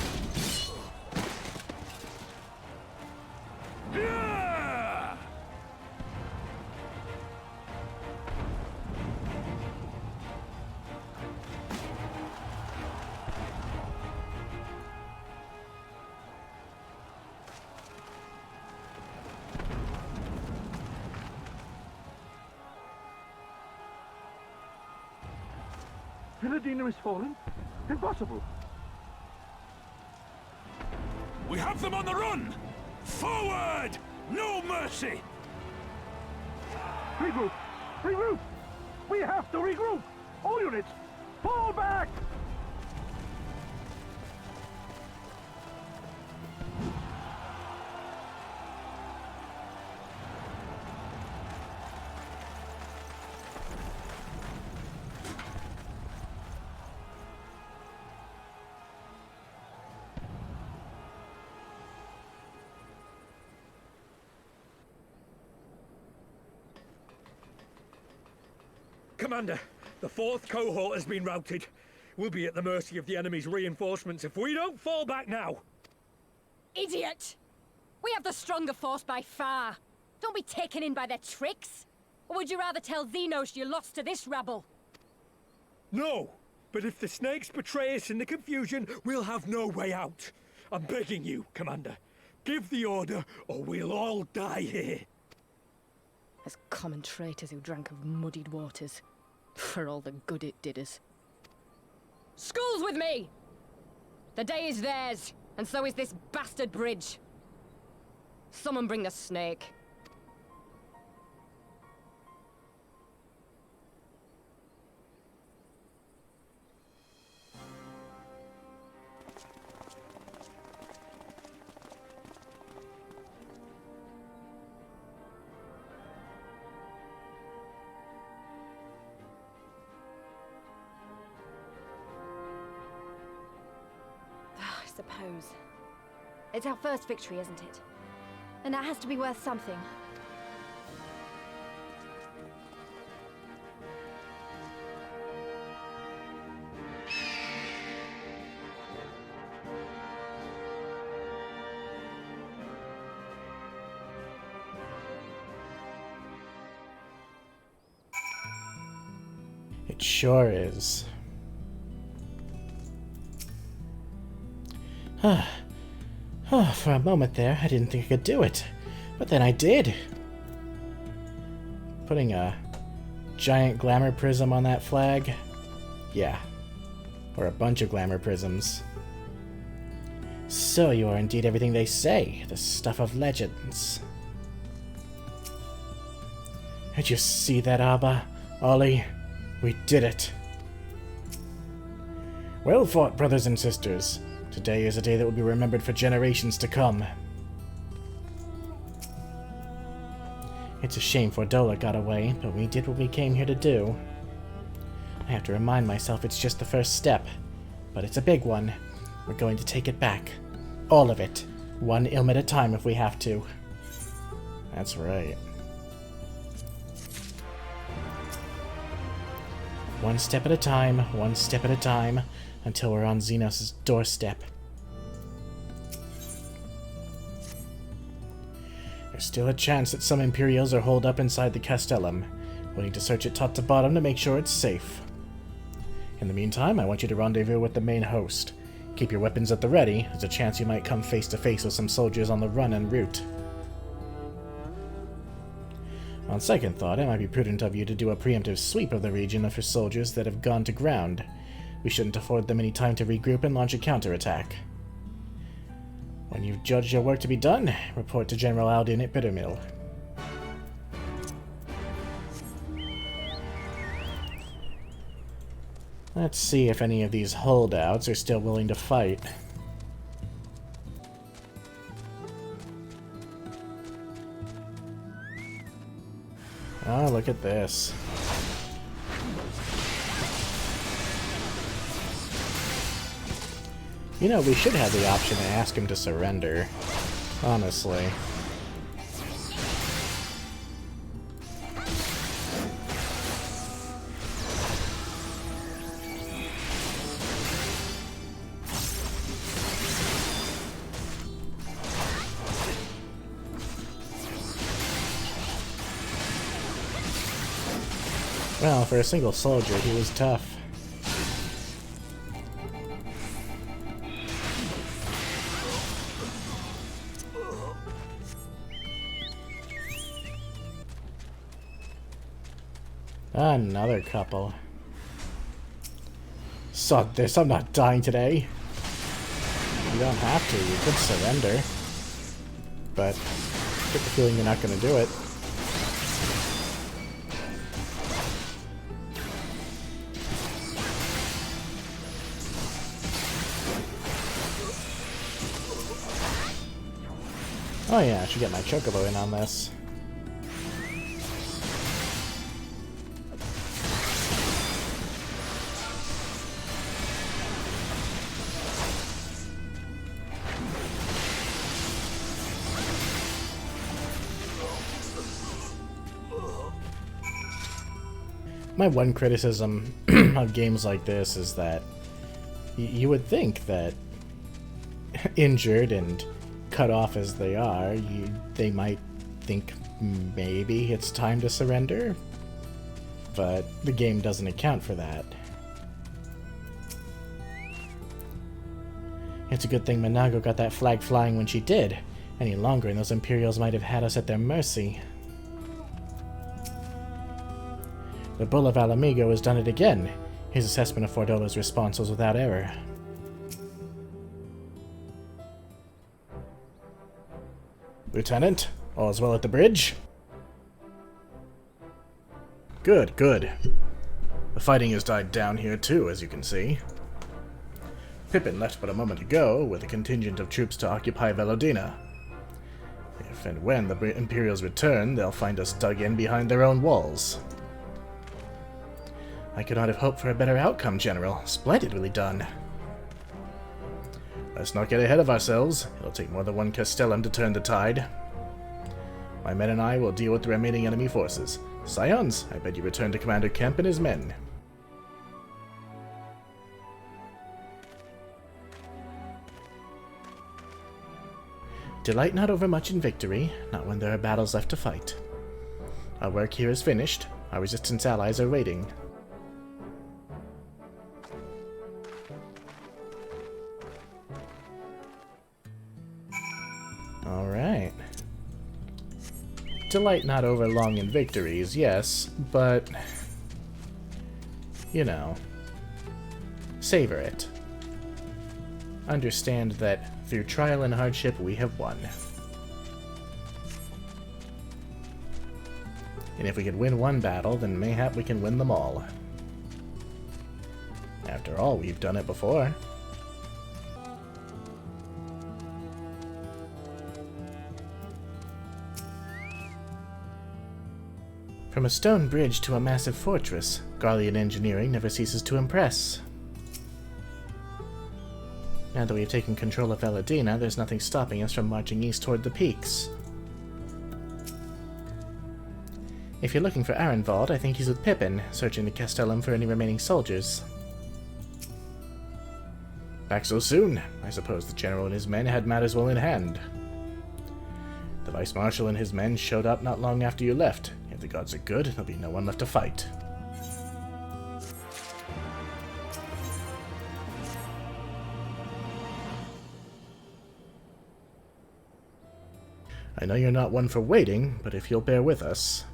Villadina is fallen? Impossible! We have them on the run! Forward! No mercy! Regroup! Regroup! We have to regroup! All units, fall back! Commander, the 4th cohort has been routed. We'll be at the mercy of the enemy's reinforcements if we don't fall back now. Idiot! We have the stronger force by far. Don't be taken in by their tricks. Or would you rather tell Xenos you lost to this rabble? No, but if the snakes betray us in the confusion, we'll have no way out. I'm begging you, Commander. Give the order, or we'll all die here. As common traitors who drank of muddied waters. For all the good it did us. School's with me! The day is theirs, and so is this bastard bridge. Someone bring the snake. I suppose. It's our first victory, isn't it? And that has to be worth something. It sure is. For a moment there, I didn't think I could do it. But then I did. Putting a giant glamour prism on that flag? Yeah. Or a bunch of glamour prisms. So you are indeed everything they say, the stuff of legends. Did you see that, Abba? Ollie? We did it. Well fought, brothers and sisters. Today is a day that will be remembered for generations to come. It's a shame Fordola got away, but we did what we came here to do. I have to remind myself it's just the first step, but it's a big one. We're going to take it back. All of it. One ilm at a time if we have to. That's right. One step at a time, until we're on Xenos' doorstep. There's still a chance that some Imperials are holed up inside the Castellum. We'll need to search it top to bottom to make sure it's safe. In the meantime, I want you to rendezvous with the main host. Keep your weapons at the ready. There's a chance you might come face to face with some soldiers on the run en route. On second thought, it might be prudent of you to do a preemptive sweep of the region for soldiers that have gone to ground. We shouldn't afford them any time to regroup and launch a counterattack. When you've judged your work to be done, report to General Aldin at Bittermill. Let's see if any of these holdouts are still willing to fight. Oh, look at this. You know, we should have the option to ask him to surrender. Honestly. Well, for a single soldier, he was tough. Another couple. Sod this, I'm not dying today. You don't have to, you could surrender. But I get the feeling you're not gonna do it. Oh yeah, I should get my chocobo in on this. My one criticism of games like this is that you would think that injured and cut off as they are, they might think maybe it's time to surrender, but the game doesn't account for that. It's a good thing Mhigo got that flag flying when she did. Any longer and those Imperials might have had us at their mercy. The Bull of Ala Mhigo has done it again. His assessment of Fordola's response was without error. Lieutenant, all is well at the bridge? Good, good. The fighting has died down here too, as you can see. Pippin left but a moment ago with a contingent of troops to occupy Velodina. If and when the Imperials return, they'll find us dug in behind their own walls. I could not have hoped for a better outcome, General. Splendidly done. Let's not get ahead of ourselves. It'll take more than one Castellum to turn the tide. My men and I will deal with the remaining enemy forces. Scions, I bid you return to Commander Kemp and his men. Delight not overmuch in victory, not when there are battles left to fight. Our work here is finished. Our resistance allies are waiting. Alright. Delight not over long in victories, yes, but... you know. Savor it. Understand that through trial and hardship we have won. And if we can win one battle, then mayhap we can win them all. After all, we've done it before. From a stone bridge to a massive fortress, Garlean engineering never ceases to impress. Now that we've taken control of Velodina, there's nothing stopping us from marching east toward the peaks. If you're looking for Arenvald, I think he's with Pippin, searching the Castellum for any remaining soldiers. Back so soon? I suppose the General and his men had matters well in hand. The Vice Marshal and his men showed up not long after you left. If the gods are good, there'll be no one left to fight. I know you're not one for waiting, but if you'll bear with us...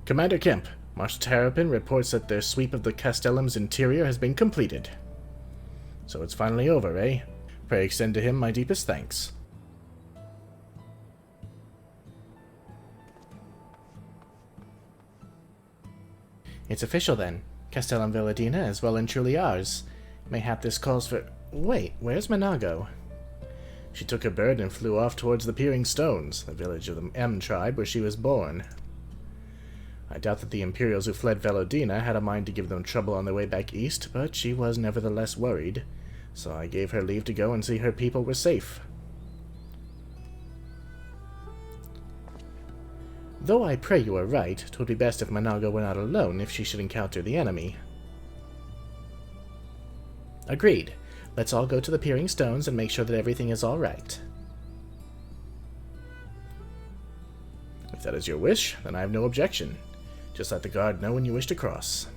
Commander Kemp, Marshal Terrapin reports that their sweep of the Castellum's interior has been completed. So it's finally over, eh? Pray extend to him my deepest thanks. It's official then. Castellum Velodina is well and truly ours. Mayhap this calls for... Wait, where's Mhigo? She took her bird and flew off towards the Peering Stones, the village of the M tribe where she was born. I doubt that the Imperials who fled Velodina had a mind to give them trouble on their way back east, but she was nevertheless worried, so I gave her leave to go and see her people were safe. Though I pray you are right, 'twould be best if Mhigo were not alone if she should encounter the enemy. Agreed. Let's all go to the Peering Stones and make sure that everything is all right. If that is your wish, then I have no objection. Just let the guard know when you wish to cross.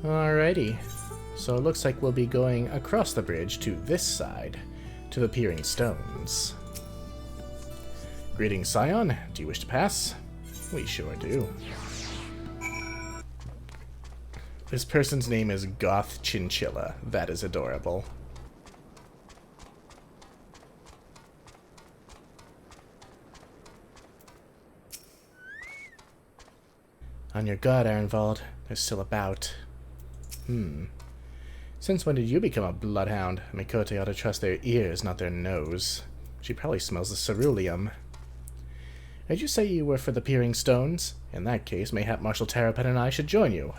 Alrighty, so it looks like we'll be going across the bridge to this side, to the Peering Stones. Greetings, Scion. Do you wish to pass? We sure do. This person's name is Goth Chinchilla. That is adorable. On your guard, Arenvald. They're still about. Since when did you become a bloodhound? Mikote ought to trust their ears, not their nose. She probably smells the ceruleum. Did you say you were for the Peering Stones? In that case, mayhap Marshal Terrapin and I should join you.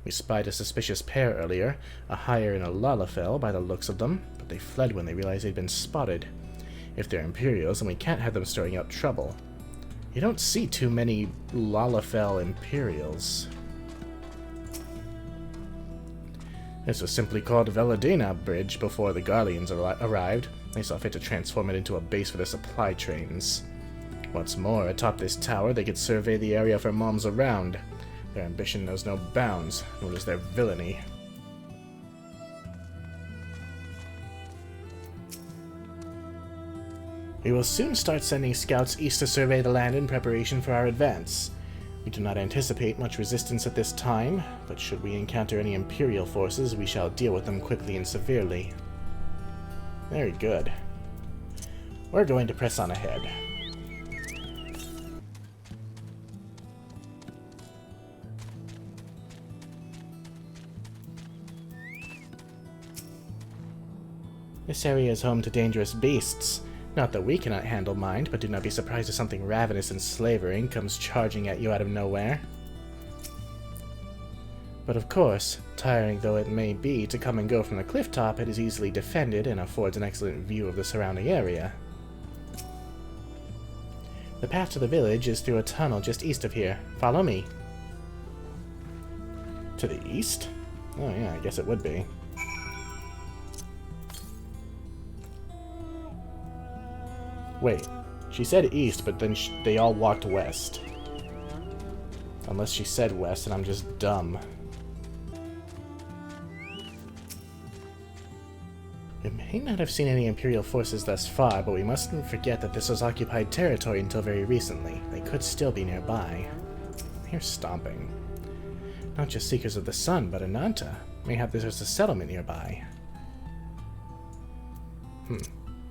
We spied a suspicious pair earlier, a hire and a Lalafell by the looks of them, but they fled when they realized they'd been spotted. If they're Imperials, then we can't have them stirring up trouble. You don't see too many Lalafell Imperials. This was simply called Veladina Bridge before the Garleans arrived. They saw fit to transform it into a base for their supply trains. What's more, atop this tower, they could survey the area for moms around. Their ambition knows no bounds, nor does their villainy. We will soon start sending scouts east to survey the land in preparation for our advance. We do not anticipate much resistance at this time, but should we encounter any Imperial forces, we shall deal with them quickly and severely. Very good. We're going to press on ahead. This area is home to dangerous beasts. Not that we cannot handle mind, but do not be surprised if something ravenous and slavering comes charging at you out of nowhere. But of course, tiring though it may be to come and go from the cliff top, it is easily defended and affords an excellent view of the surrounding area. The path to the village is through a tunnel just east of here. Follow me. To the east? Oh yeah, I guess it would be. Wait, she said east, but then they all walked west. Unless she said west and I'm just dumb. We may not have seen any Imperial forces thus far, but we mustn't forget that this was occupied territory until very recently. They could still be nearby. I hear stomping. Not just Seekers of the Sun, but Ananta. Mayhap there's a settlement nearby.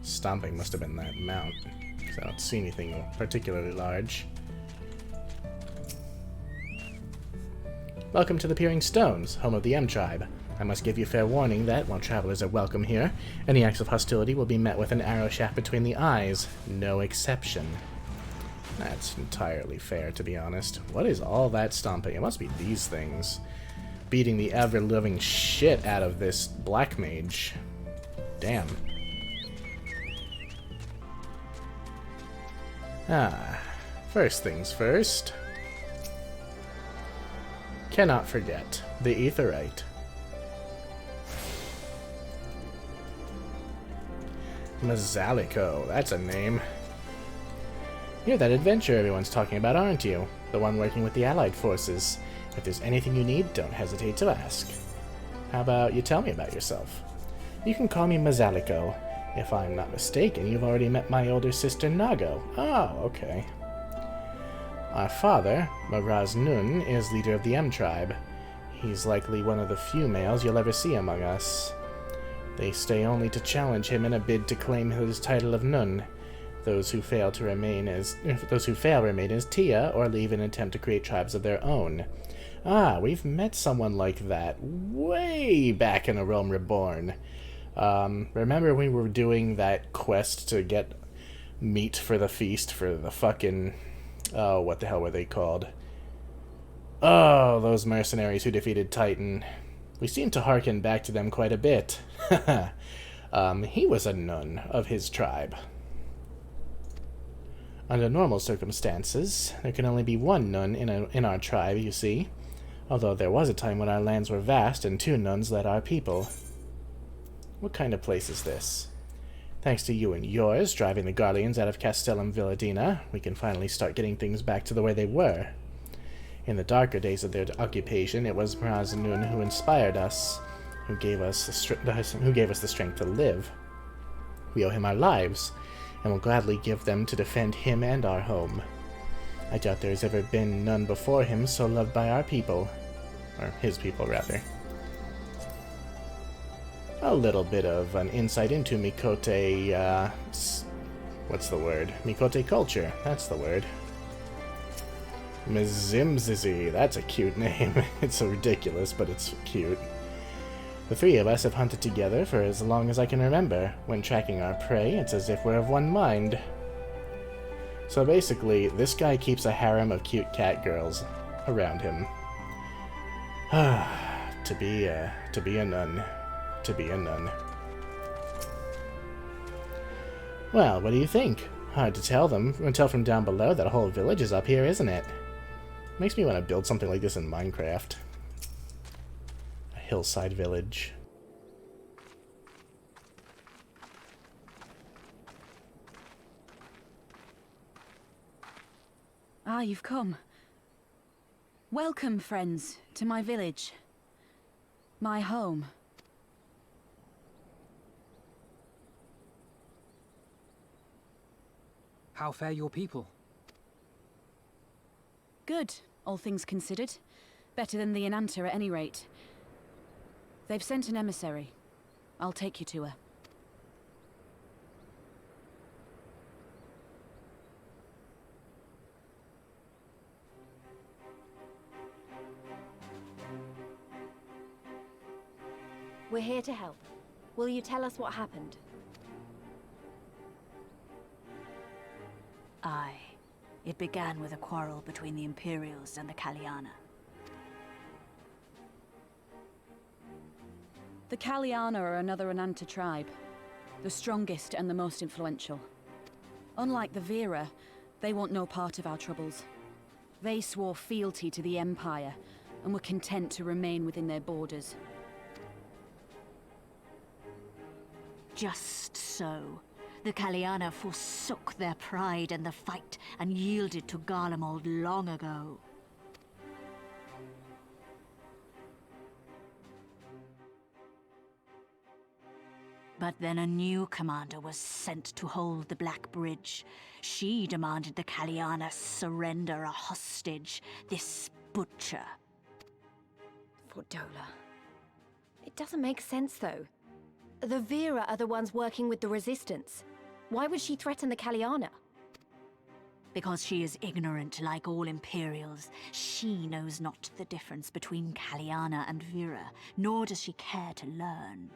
Stomping must have been that mount, because I don't see anything particularly large. Welcome to the Peering Stones, home of the M Tribe. I must give you fair warning that, while travelers are welcome here, any acts of hostility will be met with an arrow shaft between the eyes. No exception. That's entirely fair, to be honest. What is all that stomping? It must be these things. Beating the ever-living shit out of this black mage. Damn. First things first. Cannot forget the Aetherite. Mazalico, that's a name. You're that adventurer everyone's talking about, aren't you? The one working with the Allied forces. If there's anything you need, don't hesitate to ask. How about you tell me about yourself? You can call me Mazalico. If I'm not mistaken, you've already met my older sister Nago. Oh, okay. Our father, Maraz Nun, is leader of the M Tribe. He's likely one of the few males you'll ever see among us. They stay only to challenge him in a bid to claim his title of Nun. Those who fail remain as Tia, or leave in an attempt to create tribes of their own. Ah, we've met someone like that way back in A Realm Reborn. Remember we were doing that quest to get meat for the feast for the fucking... Oh, what the hell were they called? Oh, those mercenaries who defeated Titan. We seem to hearken back to them quite a bit. He was a Nun of his tribe. Under normal circumstances, there can only be one Nun in our tribe, you see. Although there was a time when our lands were vast and 2 Nuns led our people. What kind of place is this? Thanks to you and yours driving the Garleans out of Castellum Villadina, we can finally start getting things back to the way they were. In the darker days of their occupation, it was Maraz Nun who inspired us, who gave us the strength to live. We owe him our lives, and will gladly give them to defend him and our home. I doubt there has ever been none before him so loved by our people. Or his people, rather. A little bit of an insight into Mikote, what's the word? Mikote culture, that's the word. Mzimzizi, that's a cute name. It's so ridiculous, but it's cute. The 3 of us have hunted together for as long as I can remember. When tracking our prey, it's as if we're of one mind. So basically, this guy keeps a harem of cute cat girls around him. To be a nun. To be a nun. Well, what do you think? Hard to tell from down below that a whole village is up here, isn't it? Makes me want to build something like this in Minecraft. A hillside village. Ah, you've come. Welcome, friends, to my village. My home. How fare your people? Good, all things considered. Better than the Ananta at any rate. They've sent an emissary. I'll take you to her. We're here to help. Will you tell us what happened? Aye. It began with a quarrel between the Imperials and the Kaliana. The Kaliana are another Ananta tribe. The strongest and the most influential. Unlike the Vera, they want no part of our troubles. They swore fealty to the Empire, and were content to remain within their borders. Just so. The Kaliana forsook their pride in the fight and yielded to Garlemald long ago. But then a new commander was sent to hold the Black Bridge. She demanded the Kaliana surrender a hostage, this butcher. Fordola. It doesn't make sense, though. The Vera are the ones working with the Resistance. Why would she threaten the Kaliana? Because she is ignorant like all Imperials. She knows not the difference between Kaliana and Vera, nor does she care to learn.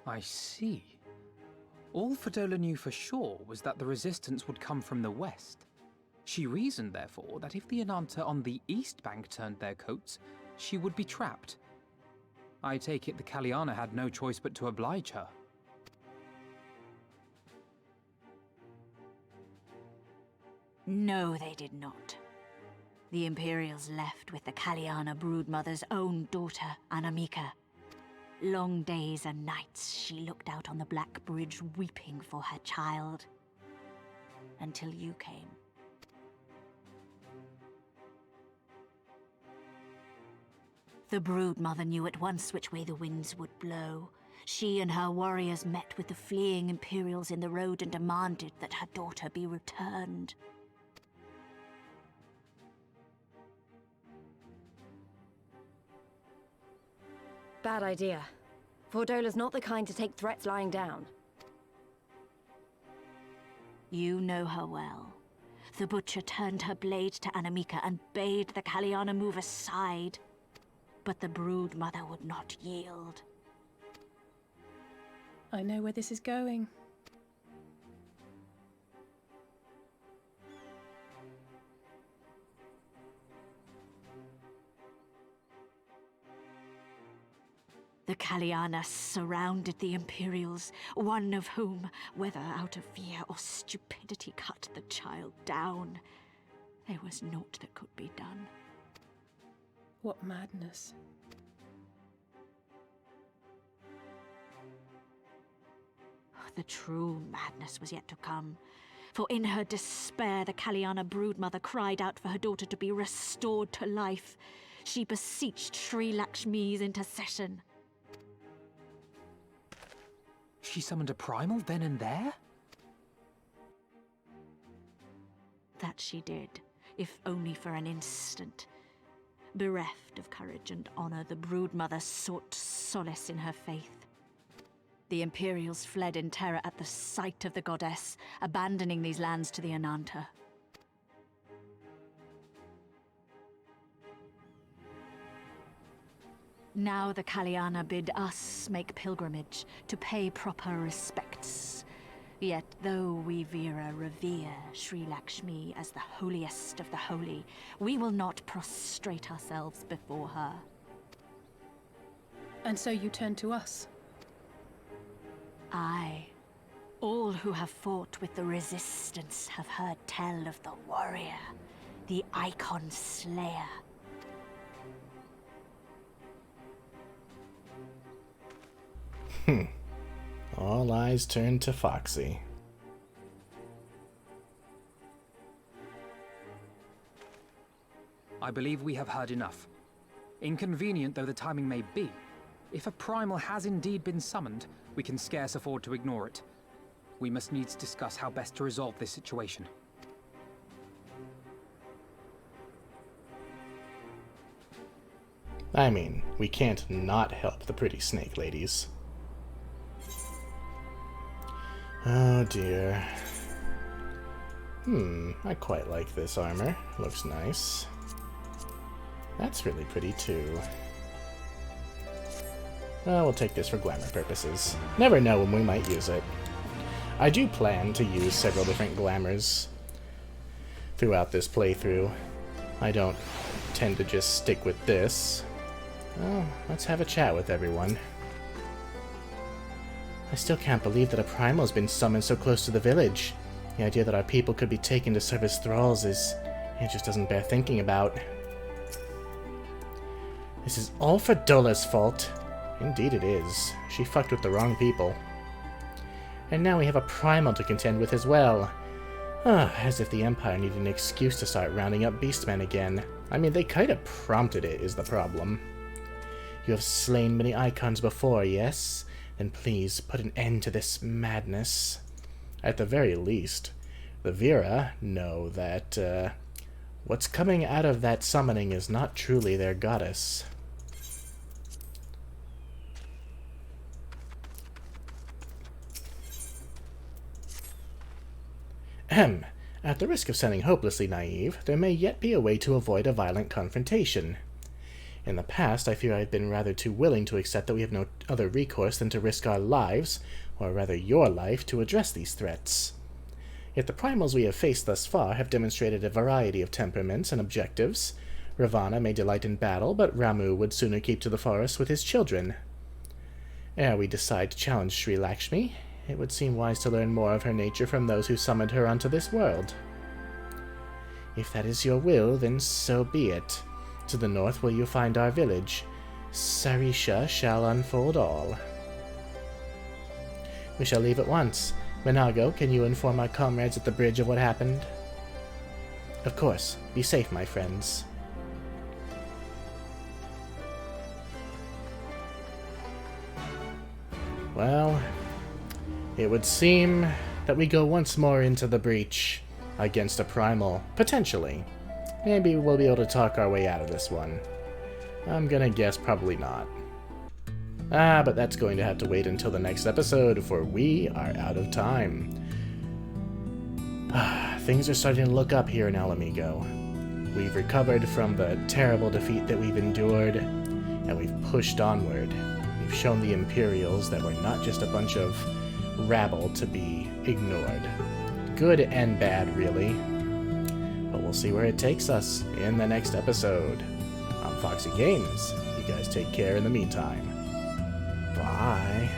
I see. All Fordola knew for sure was that the Resistance would come from the west. She reasoned, therefore, that if the Ananta on the east bank turned their coats, she would be trapped. I take it the Kaliana had no choice but to oblige her. No, they did not. The Imperials left with the Kaliana broodmother's own daughter, Ala Mhigo. Long days and nights she looked out on the Black Bridge weeping for her child. Until you came. The broodmother knew at once which way the winds would blow. She and her warriors met with the fleeing Imperials in the road and demanded that her daughter be returned. Bad idea. Fordola's not the kind to take threats lying down. You know her well. The butcher turned her blade to Ala Mhigo and bade the Kaliana move aside. But the broodmother would not yield. I know where this is going. The Kaliana surrounded the Imperials, one of whom, whether out of fear or stupidity, cut the child down. There was naught that could be done. What madness. The true madness was yet to come. For in her despair, the Kaliana broodmother cried out for her daughter to be restored to life. She beseeched Sri Lakshmi's intercession. She summoned a primal then and there? That she did, if only for an instant. Bereft of courage and honor, the broodmother sought solace in her faith. The Imperials fled in terror at the sight of the goddess, abandoning these lands to the Ananta. Now the Kaliana bid us make pilgrimage to pay proper respects Yet though we Veera revere Sri Lakshmi as the holiest of the holy, we will not prostrate ourselves before her. And so you turn to us? Aye. All who have fought with the Resistance have heard tell of the warrior, the Icon Slayer. All eyes turn to Foxy. I believe we have heard enough. Inconvenient though the timing may be, if a primal has indeed been summoned, we can scarce afford to ignore it. We must needs discuss how best to resolve this situation. I mean, we can't not help the pretty snake ladies. Oh dear. I quite like this armor. Looks nice. That's really pretty too. Well, we'll take this for glamour purposes. Never know when we might use it. I do plan to use several different glamours throughout this playthrough. I don't tend to just stick with this. Well, let's have a chat with everyone. I still can't believe that a primal's been summoned so close to the village. The idea that our people could be taken to serve as thralls it just doesn't bear thinking about. This is all for Dola's fault. Indeed it is. She fucked with the wrong people. And now we have a primal to contend with as well. As if the Empire needed an excuse to start rounding up beastmen again. I mean, they kind of prompted it, is the problem. You have slain many icons before, yes? Then please put an end to this madness. At the very least, the Veera know that what's coming out of that summoning is not truly their goddess. At the risk of sounding hopelessly naive, there may yet be a way to avoid a violent confrontation. In the past, I fear I've been rather too willing to accept that we have no other recourse than to risk our lives, or rather your life, to address these threats. Yet the primals we have faced thus far have demonstrated a variety of temperaments and objectives. Ravana may delight in battle, but Ramu would sooner keep to the forest with his children. Ere we decide to challenge Sri Lakshmi, it would seem wise to learn more of her nature from those who summoned her onto this world. If that is your will, then so be it. To the north will you find our village. Sarisha shall unfold all. We shall leave at once. Minago, can you inform our comrades at the bridge of what happened? Of course. Be safe, my friends. Well, it would seem that we go once more into the breach against a primal. Potentially. Maybe we'll be able to talk our way out of this one. I'm gonna guess probably not. But that's going to have to wait until the next episode, for we are out of time. Things are starting to look up here in Ala Mhigo. We've recovered from the terrible defeat that we've endured, and we've pushed onward. We've shown the Imperials that we're not just a bunch of rabble to be ignored. Good and bad, really. But we'll see where it takes us in the next episode. I'm Foxy Games. You guys take care in the meantime. Bye.